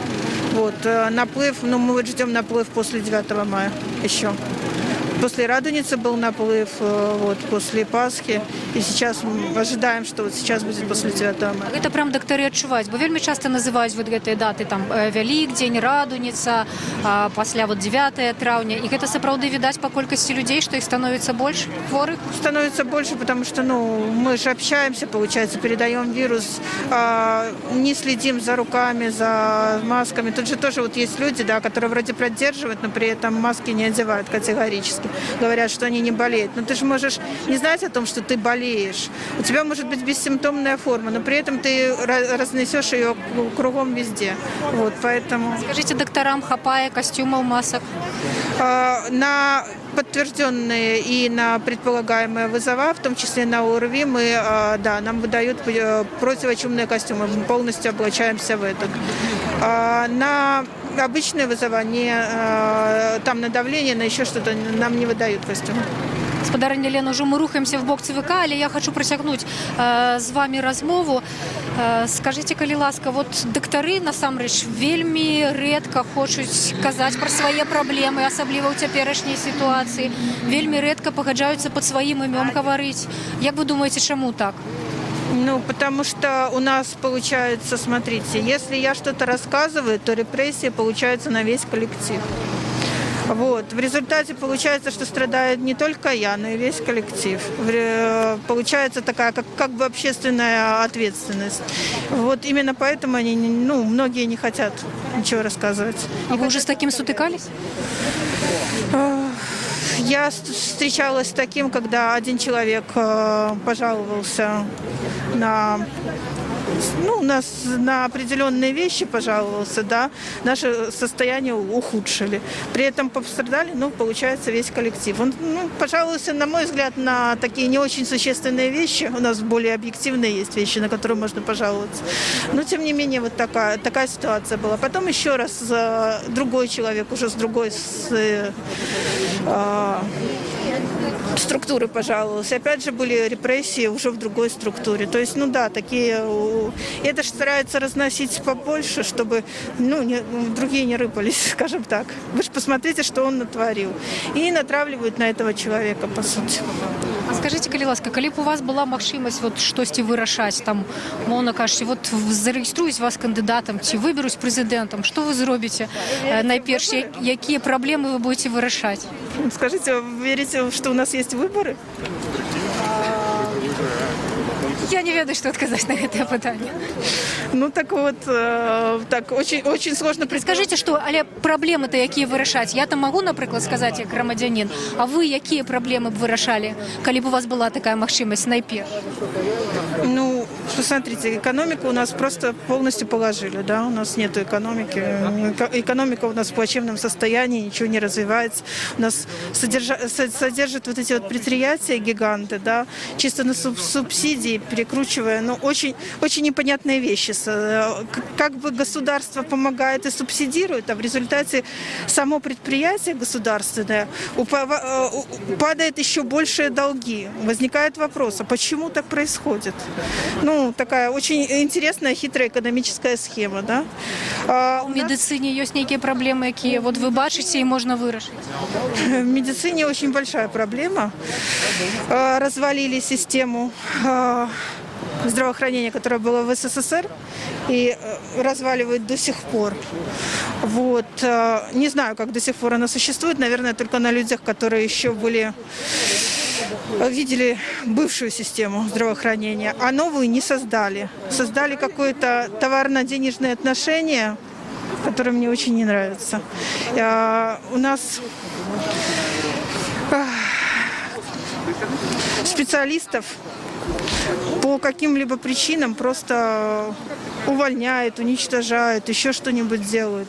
Вот, наплыв, мы вот ждем наплыв после 9 мая еще. После Радуницы был наплыв, вот, после Пасхи. И сейчас ожидаем, что вот сейчас будет после 9 мая. Это прям доктори адчуваюць, бо вельмі часто называюць вот гэтыя даты, там, Вялікдзень, Радуніца, пасля вот 9 траўня. И гэта сапраўды відаць по колькасці людей, что их становится больше, хворых? Становится больше, потому что, мы же общаемся, получается, передаем вирус, не следим за руками, за масками. Тут же тоже вот есть люди, да, которые вроде поддерживают, но при этом маски не одевают категорически. Говорят, что они не болеют. Но ты же можешь не знать о том, что ты болеешь. У тебя может быть бессимптомная форма, но при этом ты разнесешь ее кругом везде. Вот, поэтому... Скажите, докторам хапае костюмов, масок? На подтвержденные и на предполагаемые вызова, в том числе на ОРВИ, нам выдают противочумные костюмы. Мы полностью облачаемся в этот. На обычные вызова, там на давление, на еще что-то, нам не выдают костюмы. Спадарыня Лена, ўжо мы рухаемся в бок ЦВК, але я хочу працягнуць з вами размову. Скажите, калі ласка, вот доктары насамрэч вельмі рэдка хочуць казаць пра свае праблемы, асабліва ў цяперашняй сітуацыі. Вельмі рэдка пагаджаюцца пад сваім імём гаварыць. Як вы думаете, чаму так? Потому что у нас получается, смотрите, если я что-то рассказываю, то репрессии получаются на весь коллектив. Вот. В результате получается, что страдает не только я, но и весь коллектив. Получается такая, как бы общественная ответственность. Вот именно поэтому они, многие не хотят ничего рассказывать. А вы уже с таким сутыкались? Я встречалась с таким, когда один человек пожаловался на определенные вещи пожаловался, да, наше состояние ухудшили. При этом пострадали, получается, весь коллектив. Он пожаловался, на мой взгляд, на такие не очень существенные вещи. У нас более объективные есть вещи, на которые можно пожаловаться. Но, тем не менее, вот такая ситуация была. Потом еще раз другой человек, уже с другой структуры пожаловался. Опять же, были репрессии уже в другой структуре. То есть, такие... Это же стараются разносить побольше, чтобы другие не рыпались, скажем так. Вы же посмотрите, что он натворил. И натравливают на этого человека, по сути. А скажите, калі ласка, калі б у вас была магчымасць штосьці вырашаць, там, мовно кажучи, зарэгіструюць вас кандыдатам ці выберуць прэзідэнтам, што вы зробіце найперш, якія праблемы вы будете вырашаць? Скажите, вы верите, что у нас есть выборы? Я не ведаю, что отказать на это питание. Очень сложно Скажите, что, але проблемы-то якія вырашаць? Я там могу, например, сказать, як громадянин, а вы якія проблемы б вырашалі, калі б у вас была такая магчымасць найперш? Посмотрите, экономику у нас просто полностью положили, да, у нас нет экономики. Экономика у нас в плачевном состоянии, ничего не развивается. У нас содержат вот эти предприятия, гиганты, да, чисто на субсидии, перекручивая, очень, очень непонятные вещи. Как бы государство помогает и субсидирует, а в результате само предприятие государственное падает еще большие долги. Возникает вопрос, а почему так происходит? Такая очень интересная, хитрая экономическая схема, да. У медицине есть некие проблемы, какие вы бачите и можно вырашить? В медицине очень большая проблема. Развалили систему здравоохранения, которая была в СССР, и разваливают до сих пор. Не знаю, как до сих пор она существует, наверное, только на людях, которые еще видели бывшую систему здравоохранения, а новую не создали. Создали какое-то товарно-денежное отношение, которое мне очень не нравится. У нас специалистов по каким-либо причинам просто увольняют, уничтожают, еще что-нибудь делают.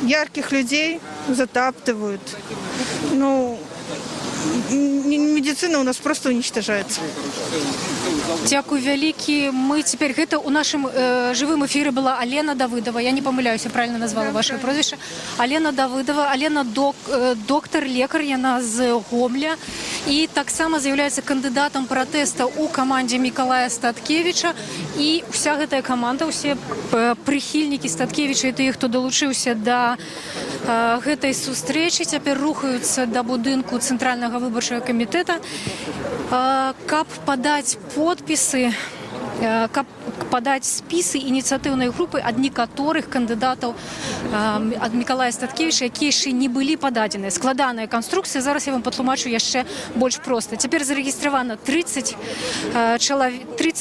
Ярких людей затаптывают. Медицина у нас просто уничтожается. Дякую вялікі. Мы теперь гэта у нашем живым эфире была Алена Давыдова. Я не помыляюсь, я правильно назвала ваше прозвище. Алена Давыдова, Алена доктор, лекар, яна з Гомля. І таксама з'яўляецца кандыдатам пратэста ў камандзе Мікалая Статкевіча. І вся гэтая каманда, усе прыхільнікі Статкевіча і тыя, хто далучыўся да гэтай сустрэчы, цяпер рухаюцца да будынку Цэнтральнага выбарчага камітэта, каб падаць подпісы, каб падаць спісы ініцыятыўнай групы ад некаторых кандыдатаў ад Мікалая Статкевіча, якія яшчэ не былі пададзеныя. Складаная канструкцыя, зараз я вам патлумачу яшчэ больш проста. Цяпер зарэгістравана 30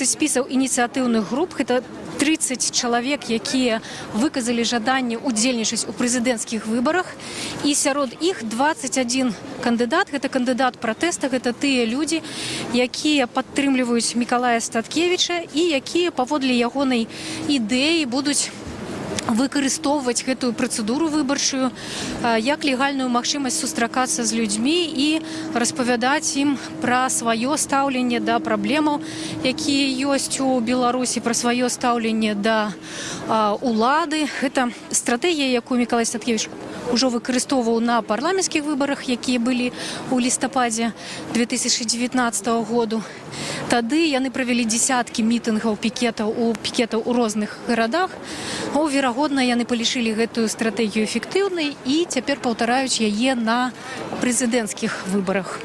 спісаў ініцыятыўных груп. Гэта 30 чалавек, якія выказалі жаданне удзельнічаць у прэзідэнцкіх выбарах. І сярод іх 21 кандыдат. Гэта кандыдат пратэста, гэта тыя людзі, якія падтрымліваюць Мікалая Статкевіча і якія паводле ягонай ідэі будуць выкарыстоўваць гэтую працэдуру выбарчую як легальную магчымасць сустракацца з людзьмі і распавядаць ім пра сваё стаўленне да праблемаў, якія ёсць у Беларусі, пра сваё стаўленне да улады. Гэта стратэгія, якую Мікалай Статкевіч ужо выкарыстоўваў на парламенцкіх выбарах, якія былі ў лістападзе 2019 году. Тады яны правялі дзесяткі мітынгаў, пікетаў у розных гарадах. Верагодна, яны палічылі гэтую стратэгію эфектыўнай і цяпер паўтараюць яе на прэзідэнцкіх выбарах.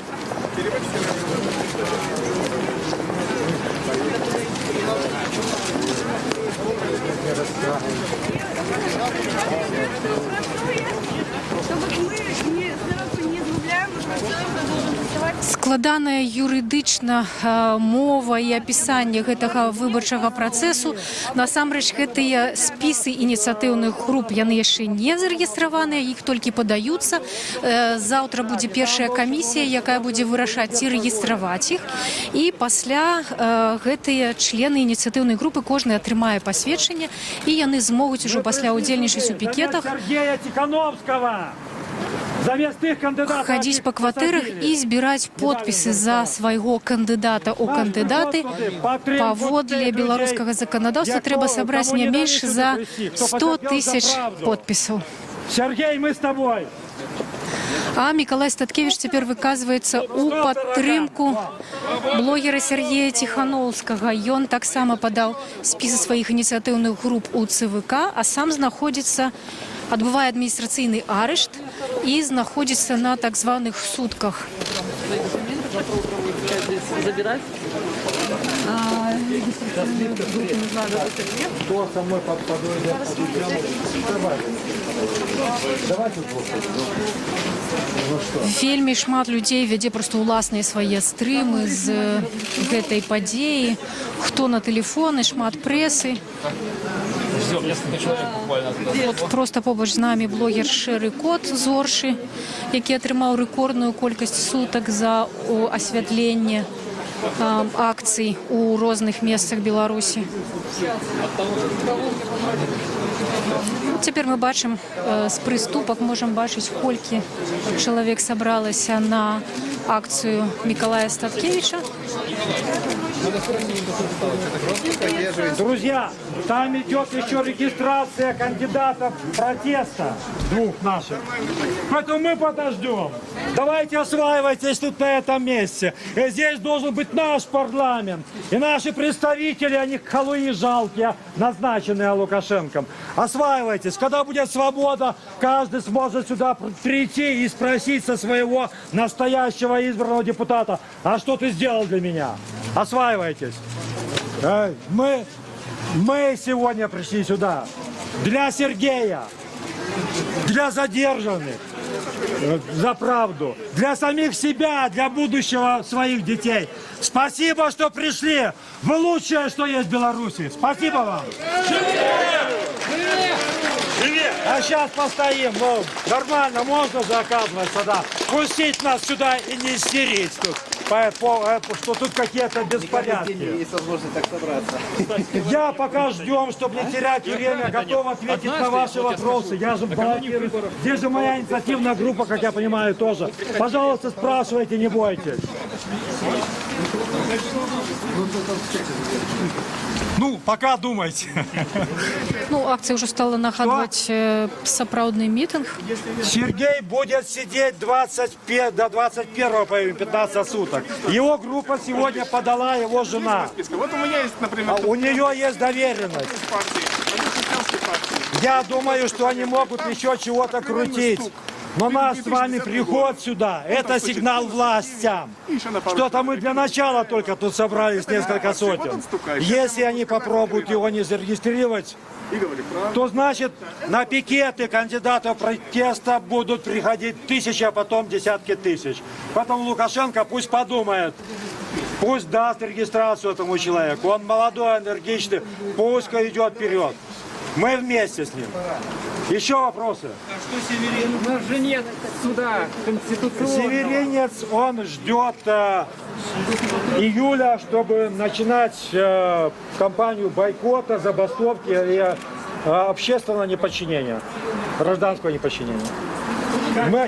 Складаная юрыдычна мова і апісанне гэтага выбарчага працэсу. Насамрэч, гэтыя спісы ініцыятыўных груп, яны яшчэ не зарэгістраваныя, іх толькі падаюцца. Заўтра будзе першая камісія, якая будзе вырашаць, ці рэгістраваць іх. І пасля гэтыя члены ініцыятыўнай групы кожны атрымае пасведчанне, і яны змогуць ужо пасля удзельнічаць у пікетах, ходить по кватэрах і збіраць подпісы за свайго кандыдата ў кандыдаты. Паводле беларускага заканадаўства трэба сабраць не менш за 100 тысяч подпісаў. Сергей, мы с тобой. А Миколай Статкевич цяпер выказваецца ў падтрымку блогера Сергея Тихановскага. Ён таксама падаў спісы сваіх ініцыятыўных груп у ЦВК, а сам знаходзіцца, адбывае адміністрацыйны арышт і знаходзіцца на так званых сутках. Вельмі шмат людзей вядзе проста ўласныя свае стрымы з гэтай падзеі. Хто на тэлефоны, шмат прэсы. Вот просто побач з намі блогер Шэры Кот з Оршы, які атрымаў рэкордную колькасць сутак за асвятленне акцый у розных месцах Беларусі. Цяпер мы бачым з прыступак, можам бачыць, колькі чалавек сабралася на акцыю Миколая Статкевича. Друзья, там идет еще регистрация кандидатов протеста, двух наших. Поэтому мы подождем. Давайте осваивайтесь тут на этом месте. И здесь должен быть наш парламент. И наши представители, они халуи жалкие, назначенные Лукашенком. Осваивайтесь. Когда будет свобода, каждый сможет сюда прийти и спросить со своего настоящего избранного депутата: а что ты сделал для меня? Осваивайтесь. Мы сегодня пришли сюда для Сергея, для задержанных, за правду, для самих себя, для будущего своих детей. Спасибо, что пришли. Вы лучшее, что есть в Беларуси. Спасибо вам. А сейчас постоим. Ну, нормально, можно заказывать сюда. Пустить нас сюда и не истерить тут. Что тут какие-то беспорядки. Есть возможность так собраться. Я пока ждем, чтобы не терять время, готов ответить на ваши вопросы. Я же баллотируюсь. Здесь же моя инициативная группа, как я понимаю, тоже. Пожалуйста, спрашивайте, не бойтесь. Ну, пока думайте. Ну, акція вже стала нагадувати сапраўдний мітинг. Сергей будет сидеть до 21-го, по-моему, 15 суток. Его группа сегодня подала, его жена. Вот у меня есть, например, У нее есть доверенность. Я думаю, что они могут еще чего-то крутить. Но наш с вами приход сюда – это сигнал властям. Что-то мы для начала только тут собрались несколько сотен. Если они попробуют его не зарегистрировать, то значит на пикеты кандидатов протеста будут приходить тысячи, а потом десятки тысяч. Поэтому Лукашенко пусть подумает, пусть даст регистрацию этому человеку. Он молодой, энергичный, пусть идет вперед. Мы вместе с ним. Еще вопросы? что Северин? У нас же нет суда конституционного. Северинец, он ждет июля, чтобы начинать кампанию бойкота, забастовки и общественного неподчинения, гражданского неподчинения.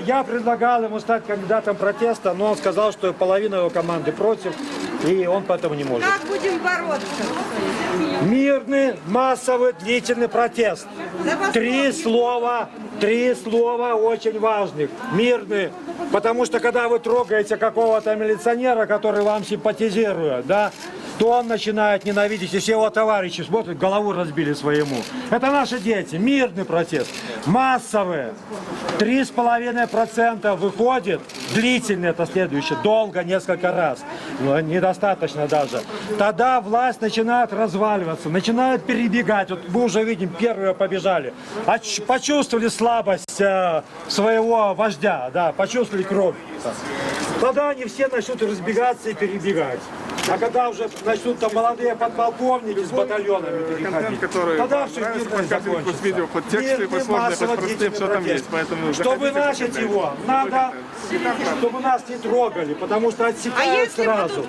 Я предлагал ему стать кандидатом протеста, но он сказал, что половина его команды против, и он поэтому не может. Как будем бороться? Мирный, массовый, длительный протест. Три слова очень важных. Мирный, потому что когда вы трогаете какого-то милиционера, который вам симпатизирует, да, то он начинает ненавидеть, и все его товарищи смотрят, голову разбили своему. Это наши дети, мирный протест, массовый. 3,5% выходит, длительный это следующее, долго, несколько раз, недостаточно даже. Тогда власть начинает разваливаться, начинает перебегать. Вот мы уже видим, первые побежали. Почувствовали слабость своего вождя, да, почувствовали кровь. Тогда они все начнут разбегаться и перебегать. А когда уже начнут там молодые подполковники с батальонами переходить, тогда все мирно закончится. Мирный массово длительный протест. Чтобы начать его, надо, чтобы нас не трогали, потому что отсекают сразу.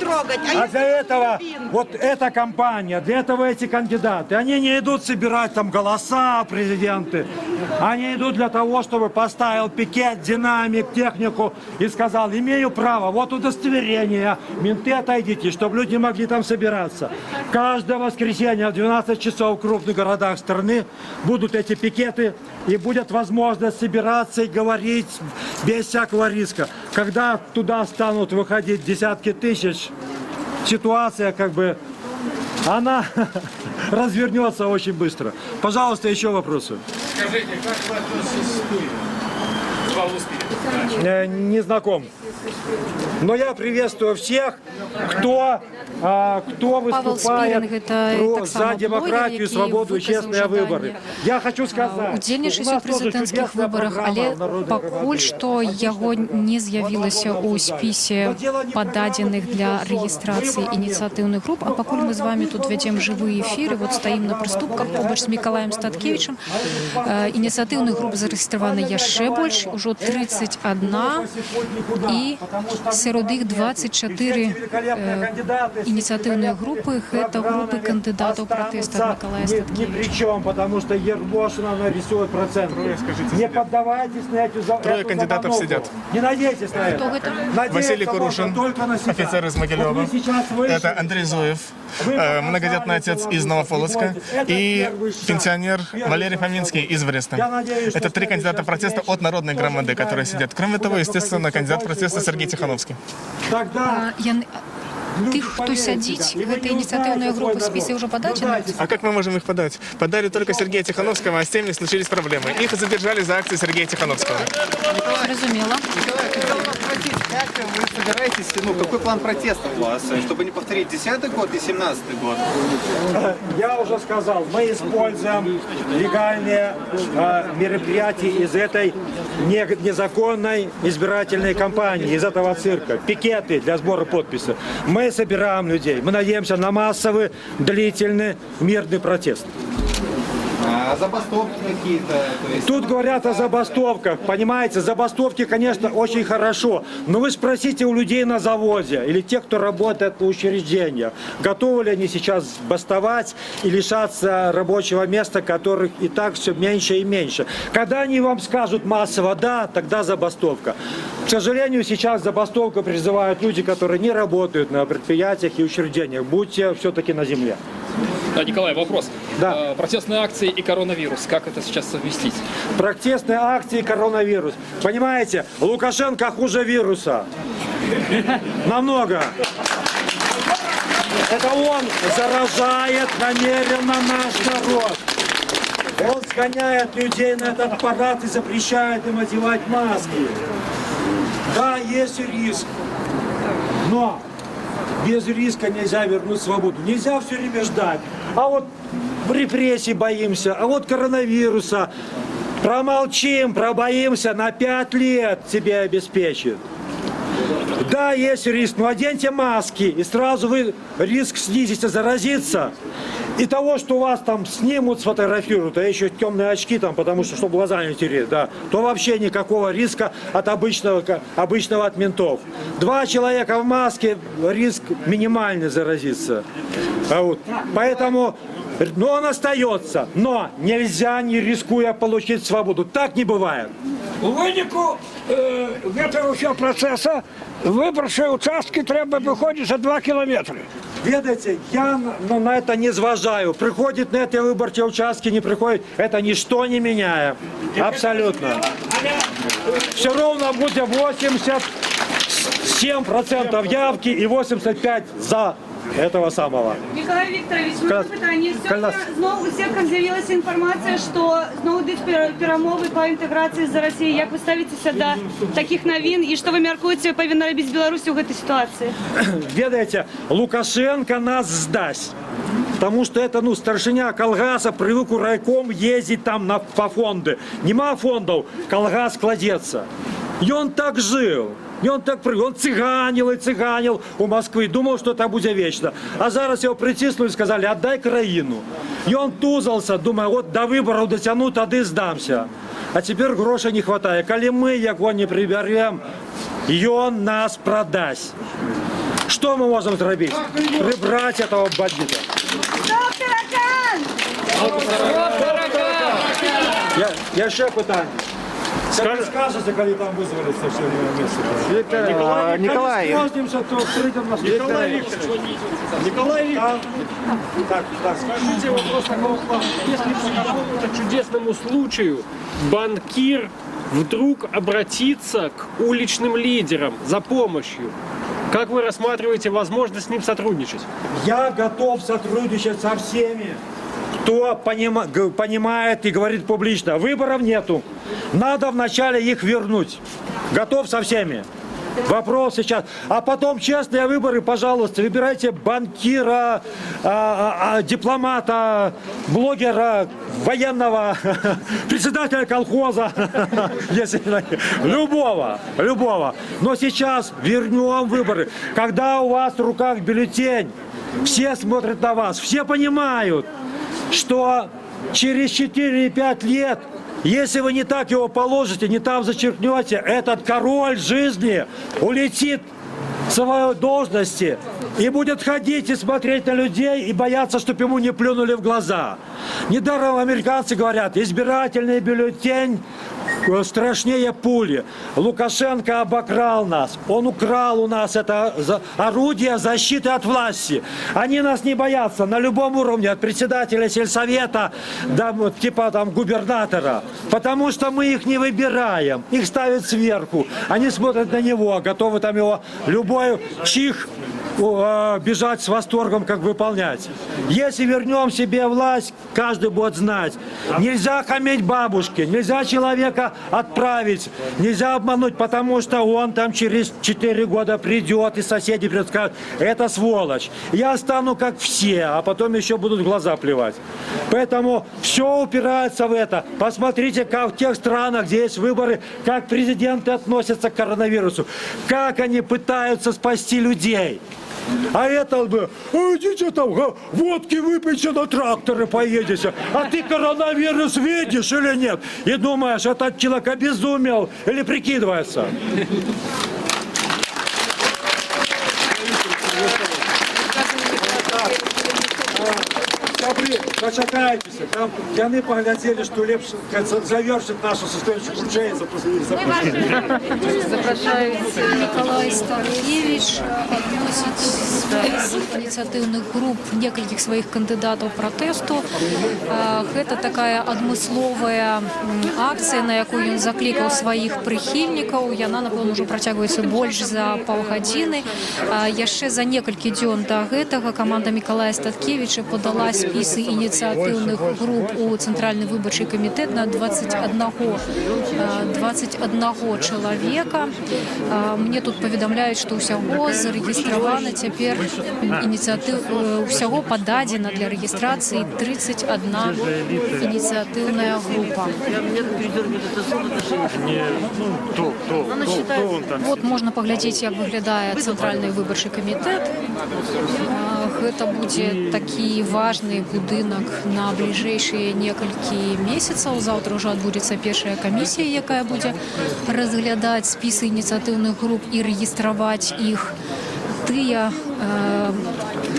А для этого вот эта кампания, для этого эти кандидаты, они не идут собирать там голоса президенты, они идут для того, чтобы поставил пикет, динамик, технику и сказал, имею право, вот удостоверение, менты отойдите, чтобы люди могли там собираться. Каждое воскресенье в 12 часов в крупных городах страны будут эти пикеты и будет возможность собираться и говорить без всякого риска. Когда туда станут выходить десятки тысяч, ситуация как бы, она развернется очень быстро. Пожалуйста, еще вопросы. Скажите, как вы относитесь к Павлу Спириду? Не знаком. Но я приветствую всех, кто выступает за демократию, свободу и честные выборы. Я хочу сказать, удзельнічаць у прэзідэнцкіх выбарах, але пакуль што яго не з'явілася ў спісе пададзеных для рэгістрацыі ініцыятыўных груп. А пакуль мы з вами тут вядзем жывы эфір, і вот стаім на прыступках побач з Мікалаем Статкевічам, ініцыятыўных груп зарэгістравана яшчэ больш, ужо 31, і сярод іх 24 инициативные группы, это группы кандидатов протеста Миколая Статкевича. Ни при чем, потому что Ербошина нарисует процент. Не поддавайтесь на эту Трое кандидатов сидят. Не надейтесь на это. Кто это? Василий Курушин, офицер из Могилева. Это Андрей Зуев, многодетный отец из Новополоцка. И пенсионер Валерий Фоминский из Бреста. Это 3 кандидата протеста от Народной громады, которые сидят. Кроме того, естественно, кандидат протеста Сергей Тихановский. Тых, хто сядзіць, гэта ініцыятыўная група спісы уже подачены? А как мы можем их подать? Подали только Сергея Тихановского, а с теми случились проблемы. Их задержали за акции Сергея Тихановского. Разумела. Николай, хотел вас спросить, как вы собираетесь, какой план протеста у вас, чтобы не повторить 10-й год и 17-й год? Я уже сказал, мы используем легальные мероприятия из этой незаконной избирательной кампании, из этого цирка. Пикеты для сбора подписей. Мы собираем людей. Мы надеемся на массовый, длительный, мирный протест. А забастовки какие-то? Тут говорят о забастовках. Понимаете, забастовки, конечно, очень хорошо. Но вы спросите у людей на заводе или тех, кто работает в учреждениях, готовы ли они сейчас бастовать и лишаться рабочего места, которых и так все меньше и меньше. Когда они вам скажут массово «да», тогда забастовка. К сожалению, сейчас забастовку призывают люди, которые не работают на предприятиях и учреждениях. Будьте все-таки на земле. Да, Николай, вопрос. Да. Протестные акции и коронавирус. Как это сейчас совместить? Протестные акции и коронавирус. Понимаете, Лукашенко хуже вируса. Намного. Это он заражает намеренно наш народ. Он сгоняет людей на этот аппарат и запрещает им одевать маски. Да, есть риск. Но без риска нельзя вернуть свободу. Нельзя все время ждать. А вот репрессий боимся, а вот коронавируса. Промолчим, пробоимся, на 5 лет себе обеспечит. Да, есть риск, но оденьте маски, и сразу вы риск снизите заразиться. И того, что у вас там снимут, сфотографируют, а еще темные очки там, потому что, чтобы глаза не тереть, да, то вообще никакого риска от обычного от ментов. 2 человека в маске, риск минимальный заразиться. Поэтому, но он остается, но нельзя, не рискуя, получить свободу. Так не бывает. У виніку цього всього процесу виборчі участки треба виходити за 2 кілометри. Видите, я на это не зважаю. Приходит на эти выборчие участки, не приходит, это ничто не меняет. Абсолютно. Все равно будет 87% явки и 85% за этого самого. Миколай Вікторович, можна питання? Сьогодні знову у всіх з'явилася інформація, що знову йдуть перемови по інтеграції з Росією. Як ви ставитеся до таких новин і що ви міркуєте повинна робити з Білорусі в цій ситуації? Ведаете, Лукашенко нас сдаст. Потому что это, старшиня колгаса привык у райком ездить там по фонды. Нема фондов, колгас кладется. И он так жил. И он так привык. Он цыганил и цыганил у Москвы. Думал, что это будет вечно. А зараз его притиснули и сказали, отдай краину. И он тузался, думая, вот до выборов дотяну, тогда сдамся. А теперь грошей не хватает. Коли мы его не приберем, и он нас продаст. Что мы можем сделать? Прибрать этого бандита. Я ще питання. Скажете, коли там вызвали со всеми местами? Николай. Николай Так, скажите вопрос такого плана. Если по какому-то чудесному случаю банкир вдруг обратится к уличным лидерам за помощью, как вы рассматриваете возможность с ним сотрудничать? Я готов сотрудничать со всеми, кто понимает и говорит публично. Выборов нету. Надо вначале их вернуть. Готов со всеми. Вопрос сейчас. А потом честные выборы, пожалуйста, выбирайте банкира, дипломата, блогера, военного, председателя колхоза, любого. Но сейчас вернем выборы. Когда у вас в руках бюллетень, все смотрят на вас, все понимают, что через 4-5 лет, если вы не так его положите, не там зачеркнете, этот король жизни улетит в своей должности и будет ходить и смотреть на людей и бояться, чтобы ему не плюнули в глаза. Недаром американцы говорят, избирательный бюллетень страшнее пули. Лукашенко обокрал нас. Он украл у нас это орудие защиты от власти. Они нас не боятся на любом уровне, от председателя сельсовета до типа там губернатора. Потому что мы их не выбираем. Их ставят сверху. Они смотрят на него, готовы там его любой чих бежать с восторгом, как выполнять. Если вернем себе власть, каждый будет знать. Нельзя хамить бабушке, нельзя человека отправить, нельзя обмануть, потому что он там через 4 года придет, и соседи придут, скажут, это сволочь. Я стану как все, а потом еще будут в глаза плевать. Поэтому все упирается в это. Посмотрите, как в тех странах, где есть выборы, как президенты относятся к коронавирусу, как они пытаются спасти людей. А это бы, идите там, водки выпейте, на тракторы поедете. А ты коронавирус видишь или нет? И думаешь, этот человек обезумел или прикидывается? Почакайтесь, там яны поглядели, что лепш завершит нашу состояние кручей. Запрошається Николай Станкевич относить список инициативных групп некольких своих кандидатов протесту. Это такая адмысловая акция, на якую ён закликал своих прихильников. Яна, напэўна, уже протягивается больше за паўгадзіны. Яшчэ за некалькі дзён до гэтага команда Миколая Статкевича подала списы инициативных групп у Центральный выборчий комитет на 21 человека. Мне тут поведомляют, что усяго зарегистрировано теперь усяго подадено для регистрации 31 инициативная группа. Вот можно поглядеть, как выглядает Центральный выборчий комитет. Это будет такие важный будынак на ближайшие некалькі месяцаў. Завтра уже адбудзецца першая камісія, якая будзе разглядаць спісы ініцыятыўных груп і рэгістраваць іх. Тыя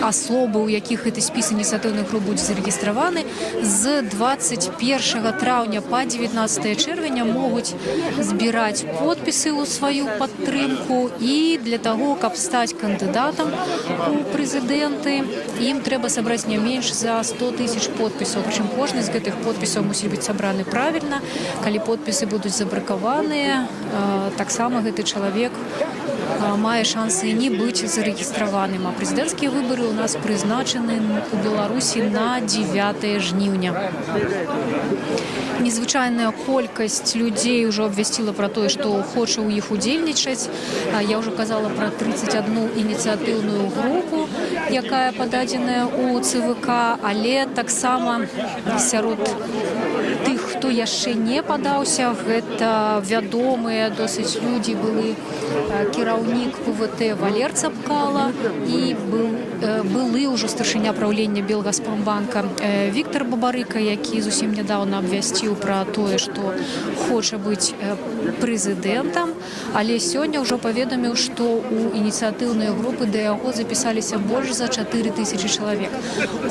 асобы, у якіх гэты спіс ініцыятыўных груп будзе зарэгістраваны, з 21 траўня па 19 чэрвеня могуць збіраць подпісы ў сваю падтрымку, і для таго, каб стаць кандыдатам у прэзідэнты, ім трэба сабраць не менш за 100 000 подпісаў. Прычым кожны з гэтых подпісаў мусіць быць сабраны правільна. Калі подпісы будуць забракаваныя, таксама гэты чалавек мае шансы не быць зарэгістраваным. А прэзідэнцкія выбары ў нас прызначаны у Беларусі на 9 жніўня. Незвычайная колькасць людзей ўжо абвясціла пра тое, што хоча ў іх удзельнічаць. Я ўжо казала пра 31 ініцыятыўную групу, якая пададзеная ў ЦВК, але таксама сярод тых, хто яшчэ не падаўся, гэта вядомыя досыць людзі, былы кіраўнік ПВТ Валер Цапкала і былы ўжо старшыня праўлення Белгазпромбанка Віктор Бабарыка, які зусім нядаўна абвясціў пра тое, што хоча быць прэзідэнтам, але сёння ўжо паведаміў, што ў ініцыятыўныя групы да яго запісаліся больш за 4000 чалавек.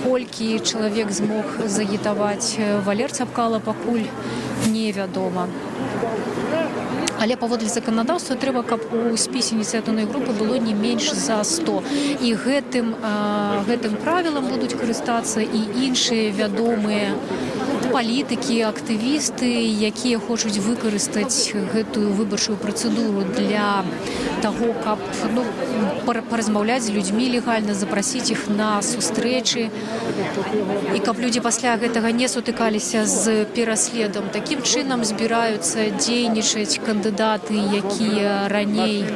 Колькі чалавек змог загітаваць Валер Цапкала, пакуль невядома. Але паводле заканадаўства трэба, каб у спісе ініцыятыўнай групы было не менш за 100. І гэтым правілам будуць карыстацца і іншыя вядомыя палітыкі, актывісты, якія хочуць выкарыстаць гэтую выбарчую працэдуру для таго, каб паразмаўляць з людзьмі легальна, запрасіць іх на сустрэчы, і каб людзі пасля гэтага не сутыкаліся з пераследам. Такім чынам збіраюцца дзейнічаць кандыдаты, якія раней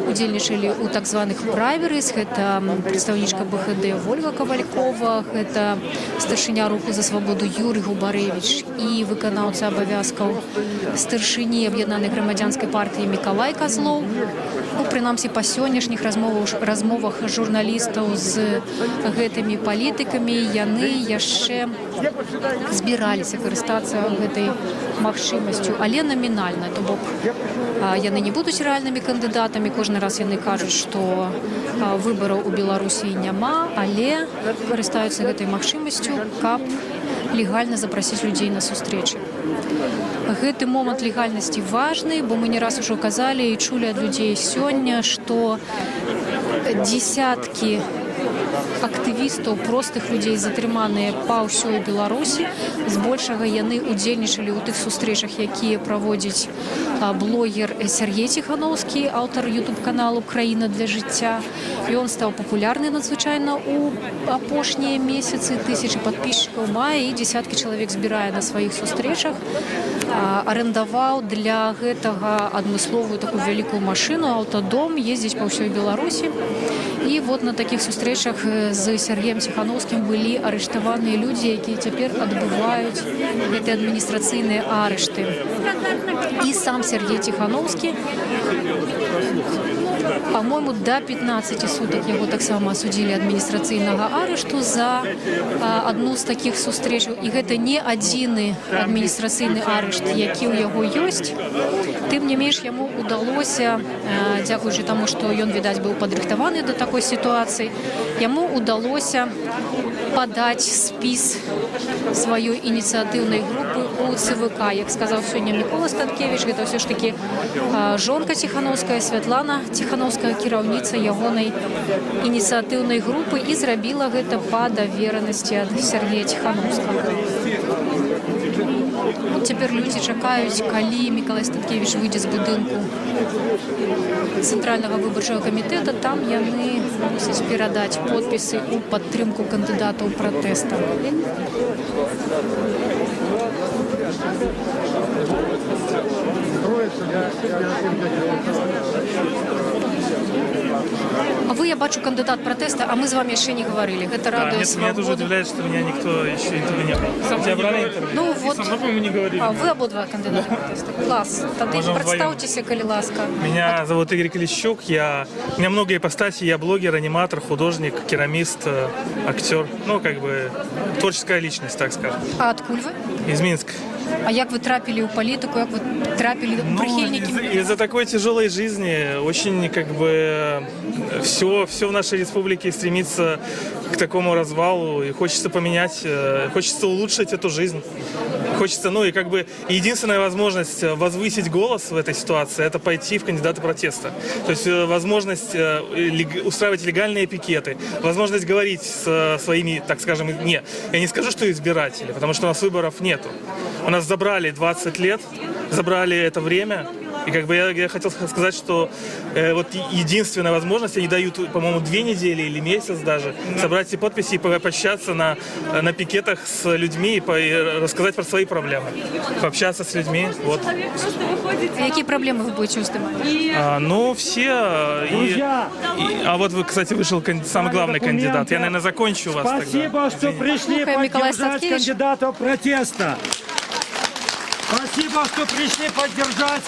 удзельнічалі ў так званых праймерыз. Гэта прадстаўнічка БХД Вольга Кавалькова, гэта старшыня руху за свабоду Юрый Губарэвіч і выканаўца абавязкаў старшыні аб'яднанай грамадзянскай партыі Мікалай Казлоў. Прынамсі, па сённяшніх размовах журналістаў з гэтымі палітыкамі яны яшчэ збіраліся карыстацца гэтай магчымасцю, але намінальна. То бок яны не будуць рэальнымі кандыдатамі. Кожны раз яны кажуць, што выбараў у Беларусі няма, але карыстаюцца гэтай магчымасцю, каб легальна запрасіць людзей на сустрэчы. Гэты момант легальнасці важны, бо мы не раз ужо казалі і чулі ад людзей сёння, што дзесяткі актывістаў, простых людзей затрыманыя па ўсёй Беларусі. Збольшага яны удзельнічалі ў тых сустрэчах, якія праводзіць блогер Сергей Ціхановскі, аўтар ютуб-каналу «Краіна для жыцця». Ён стаў папулярны надзвычайна ў апошнія месяцы, 1000 падпісчыкаў мае, і дзесяткі чалавек збірае на сваіх сустрэчах. Арендаваў для гэтага адмысловую такую вялікую машыну, аўтадом, ездзіць па ўсёй Беларусі. І вот на такіх сустрэчах з Сергеем Ціхановскім былі арыштаваныя людзі, якія цяпер адбываюць гэтыя адміністрацыйныя арышты. І сам Сергей Ціхановскі, по-моему, до 15 суток яго таксама асудзілі адміністрацыйнага арышту за адну з такіх сустрэчаў. І гэта не адзіны адміністрацыйны арышт, які ў яго ёсць. Тым не менш, яму удалося, дзякуючы таму, што ён, відаць, быў падрыхтаваны да такой сітуацыі, яму удалося падаць спіс сваёй ініцыятыўнай групы ў ЦВК. Як сказаў сёння Мікола Статкевіч, гэта ўсё ж такі жонка Ціхановская, Святлана Ціхановская, кіраўніца ягонай ініцыятыўнай групы, і зрабіла гэта па даверанасці ад Сергея Ціхановскага. Цяпер людзі чакаюць, калі Мікалай Статкевіч выйдзе з будынку Цэнтральнага выбарчага камітэта. Там яны мусяць перадаць подпісы ў падтрымку кандыдатаў пратэста. А вы, я бачу, кандидат протеста, а мы с вами еще не говорили. Это радио Нет, меня тоже удивляет, что меня никто еще интервью не брал. Тебя брали интервью? Ну вот. Со мной, по-моему, не говорили. А вы обоих кандидаты протеста. Класс. Тогда представьтесь, коли ласка. Меня зовут Игорь Клещук. У меня много ипостасей. Я блогер, аниматор, художник, керамист, актер. Ну, как бы творческая личность, так скажем. А откуда вы? Из Минска. А як вы трапили у политику, як вы трапили прихильники? Из-за такой тяжелой жизни очень как бы все в нашей республике стремится к такому развалу, и хочется поменять, хочется улучшить эту жизнь. Хочется, ну и как бы единственная возможность возвысить голос в этой ситуации — это пойти в кандидаты протеста. То есть возможность устраивать легальные пикеты, возможность говорить со своими, так скажем, я не скажу, что избиратели, потому что у нас выборов нету. У нас забрали 20 лет, забрали это время, И как бы я хотел сказать, что вот единственная возможность, они дают, по-моему, 2 недели или месяц даже, собрать эти подписи и пообщаться на пикетах с людьми и рассказать про свои проблемы, пообщаться с людьми. Вот. Какие проблемы вы будете устраивать? Ну, все. А вот, кстати, вышел самый главный кандидат. Я, наверное, закончу вас тогда. Спасибо, что пришли поддержать кандидатов протеста. Спасибо, что пришли поддержать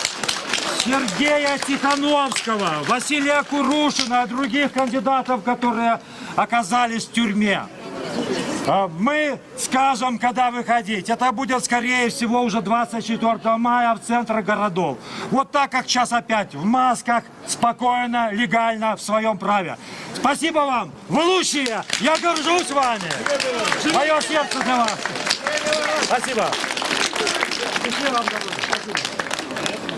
Сергея Тихановского, Василия Курушина и других кандидатов, которые оказались в тюрьме. Мы скажем, когда выходить. Это будет, скорее всего, уже 24 мая в центрах городов. Вот так, как сейчас опять, в масках, спокойно, легально, в своем праве. Спасибо вам, вы лучшие, я горжусь вами. Мое сердце для вас. Спасибо.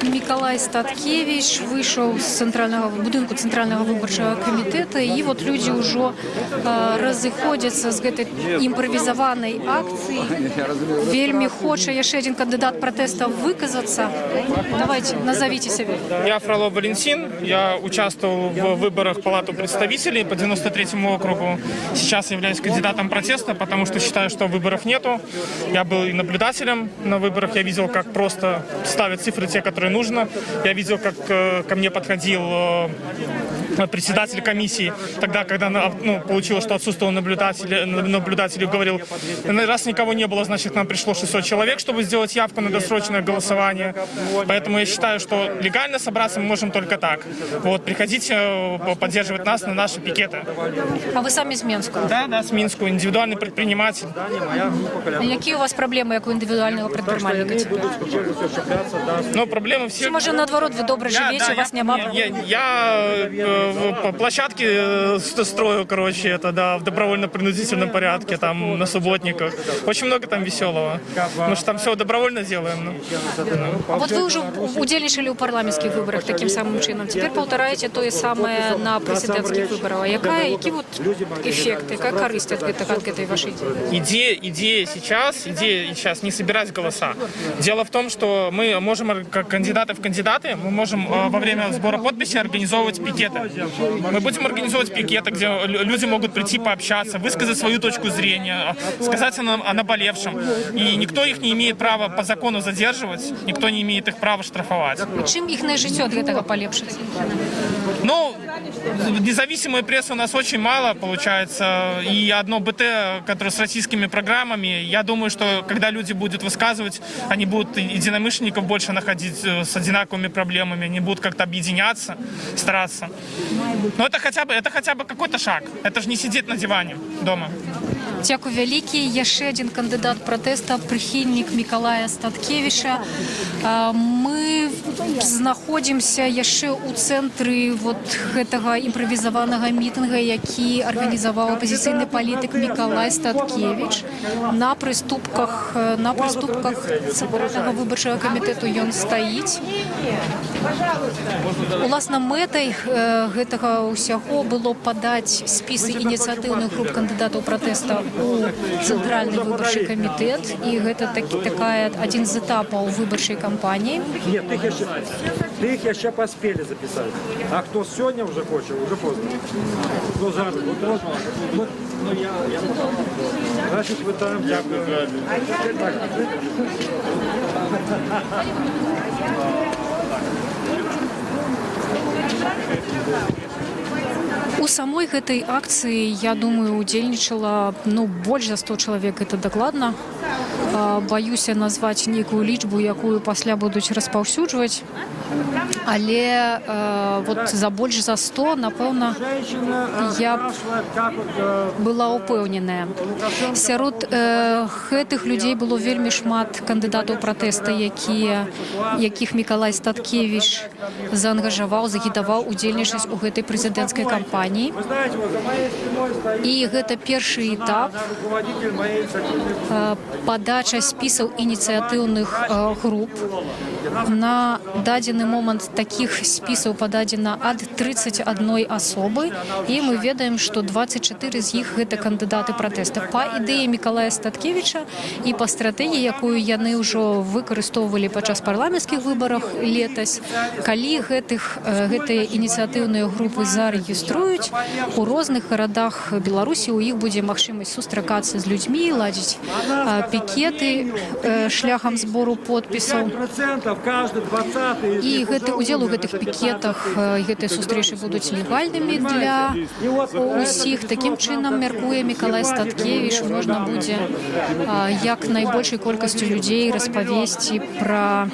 Миколай Статкевич вышел з будинку центрального выбарчага камітэта, і вот людзі ўжо разыходзяцца з гэтай імправізаванай акцыі. Вельмі хоча яшчэ один кандидат протэста выказаться. Давайте, назовите себя. Я Фролов Валентин, я участвовал в выборах в Палату представителей по 93-му округу. Сейчас являюсь кандидатом протеста, потому что считаю, что выборов нету. Я был и наблюдателем на выборах, я видел, как просто ставят цифры те, которые нужно. Я видел, как ко мне подходил председатель комиссии, тогда, когда получилось, что отсутствовал наблюдатель, говорил, раз никого не было, значит, нам пришло 600 человек, чтобы сделать явку на досрочное голосование. Поэтому я считаю, что легально собраться мы можем только так. Вот, приходите поддерживать нас на наши пикеты. А вы сами из Минска? Да, с Минска, индивидуальный предприниматель. Какие у вас проблемы, как у индивидуального предпринимателя? Ну, проблемы все... Може, наоборот, ви добре живете, у вас нема проблем? Я площадки строю, короче, это, да, в добровольно-принудительном порядке, там, на субботниках. Очень много там веселого. Мы же там все добровольно делаем. А вот вы уже удельничали у парламентских выборах таким самым чином. Теперь повторяете то и самое на президентских выборах. Які вот эффекты, какая корысть от этой вашей идеи? Идея сейчас не собирать голоса. Дело в том, что мы можем, как кандидаты в кандидаты, мы можем во время сбора подписей организовывать пикеты. Мы будем организовывать пикеты, где люди могут прийти пообщаться, высказать свою точку зрения, сказать о наболевшем. И никто их не имеет права по закону задерживать, никто не имеет их права штрафовать. И чем их жыццё ад гэтага полепшыць? Ну, независимой прессы у нас очень мало, получается, и одно БТ, которое с российскими программами. Я думаю, что когда люди будут высказывать, они будут единомышленников больше находить с одинаковыми проблемами, они будут как-то объединяться, стараться. Но это хотя бы какой-то шаг. Это же не сидеть на диване дома. Дякую вялікі. Яшчэ один кандидат протэста, прыхільнік Миколая Статкевича. Мы знаходзімся яшчэ ў цэнтры вот гэтага імправізаванага мітынга, які арганізаваў апазіцыйны палітык Миколай Статкевич. На прыступках цэнтральнага выбарчага камітэту ён стаіць. Уласна, мэтай гэтага ўсяго было падаць спісы ініцыятыўных груп кандыдатаў пратэста у цэнтральны выбарчы камітэт, і гэта такая один з этапаў выбарчай кампаніі. Нет, ты их еще поспели записать. А кто сегодня уже хочет, уже поздно. Кто завтра? Вот, значит, вы там. Дякую. У самой гэтай акцыі, я думаю, удзельнічала больш за 100 чалавек, это дакладна. Баюся назваць нейкую лічбу, якую пасля будуць распаўсюджваць. Але вот за больш за 100, напэўна, я была ўпэўненая. Сярод гэтых людзей было вельмі шмат кандыдатаў пратэста, якіх Миколай Статкевич заангажаваў, загідаваў удзельнічаць у гэтай прэзідэнцкай кампаніі. І гэта першы этап. падача спісаў ініцыятыўных груп. На дадзены момант такіх спісаў пададзена ад 31 асобы, і мы ведаем, што 24 з іх гэта кандыдаты пратэста. Па ідэі Мікалая Статкевіча і па стратэгіі, якую яны ўжо выкарыстоўвалі падчас парламенцкіх выбарах летась, калі гэтыя ініцыятыўныя групы зарэгіструюць, у розных гарадах Беларусі у іх будзе магчымасць сустракацца з людзьмі, ладзіць пікеты шляхам збору подпісаў. І гэты удзел у гэтых пікетах, гэтыя сустрэчы будуць легальнымі для усіх. Такім чынам, мяркуе Мікалай Статкевіч, можна будзе як найбольшай колькасцю людзей распавесці пра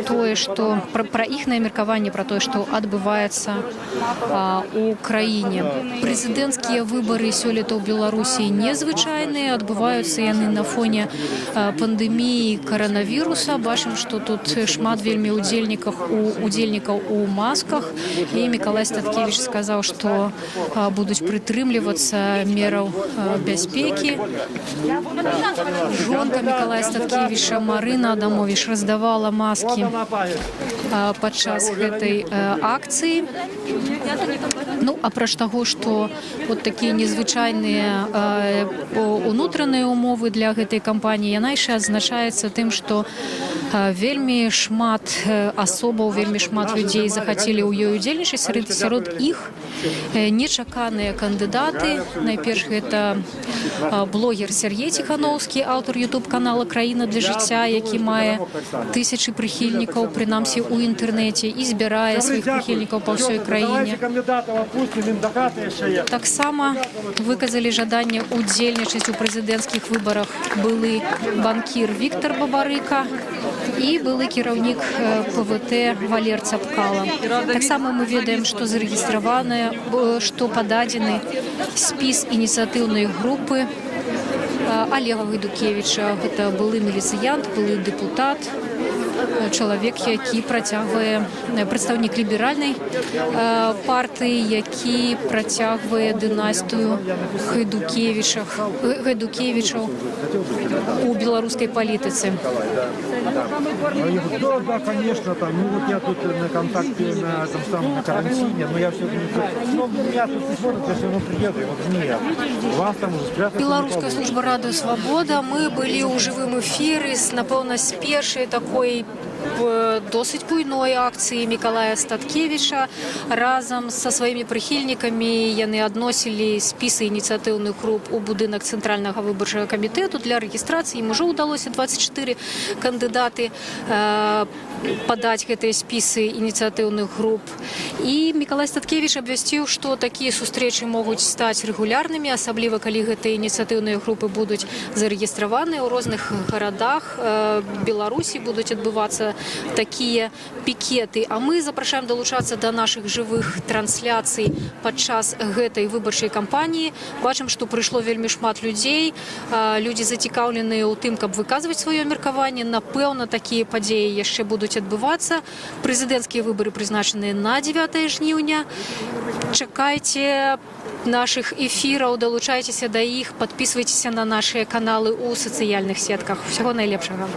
тое, што пра іхнае меркаванне, пра тое, што адбываецца у краіне. Прэзідэнцкія выбары сёлета ў Беларусі незвычайныя, адбываюцца яны на фоне пандэміі каранавіруса. Бачым, што тут шмат вельмі удзельнікаў у масках, і Мікалай Статкевіч сказаў, што будуць прытрымлівацца мераў бяспекі. Жонка Мікалая Статкевіча Марына Адамовіч раздавала маски падчас гэтай акцыі. Ну, апроч таго, што вот такія незвычайныя унутраныя умовы для гэтай кампаніі, яна яшчэ адзначаецца тым, што вельмі шмат асобаў, вельмі шмат людзей захацелі ў ёй удзельнічаць. Сярод іх нечаканыя кандыдаты. Найперш гэта блогер Сергей Тихановскі, аўтар YouTube-канала «Краіна для жыцця», які мае тысячы прыхільнікаў, прынамсі ў інтэрнэце, і збірае сваіх прыхільнікаў па ўсёй краіне. Таксама выказалі жаданне удзельнічаць у прэзідэнцкіх выбарах былы банкір Віктор Бабарыка і былы кіраўнік ПВТ Валер Цапкала. Таксама мы ведаем, што зарэгістраваныя, што пададзены спіс ініцыятыўнай групы Олега Гайдукевіча. Гэта былы міліцыянт, былы дэпутат, чалавек, які працягвае, прадстаўнік ліберальнай партыі, які працягвае дынастыю Гайдукевічаў у беларускай палітыцы. Да, конечно, там, ну вот я тут на контакте на этом самом на карантине, но я все-таки, ну, меня тут не смотрят, я все равно приеду, и вот мне, вас там уже спрятаться. Беларуская служба радыё «Свабода». Мы былі ў жывым эфіры, напэўна, з першай такой досыць буйной акцыі Мікалая Статкевіча. Разам са сваімі прыхільнікамі яны адносілі спісы ініцыятыўных груп у будынак Цэнтральнага выбарчага камітэту для рэгістрацыі. Ім ужо ўдалося 24 кандыдаты падаць гэтыя спісы ініцыятыўных груп. І Мікалай Статкевіч абвясціў, што такія сустрэчы могуць стаць рэгулярнымі, асабліва калі гэтыя ініцыятыўныя групы будуць зарэгістраваныя ў розных гарадах Беларусі, будуць адбывацца такія пікеты. А мы запрашаем далучацца да нашых жывых трансляцый падчас гэтай выбарчай кампаніі. Бачым, што прыйшло вельмі шмат людзей. Людзі зацікаўленыя ў тым, каб выказваць сваё меркаванне. Напэўна, такія падзеі яшчэ будуць адбывацца. Прэзідэнцкія выбары прызначаныя на 9 жніўня. Чакайце наших эфіраў, далучайцеся да іх, падпісвайцеся на нашыя каналы ў сацыяльных сетках. Усяго найлепшага.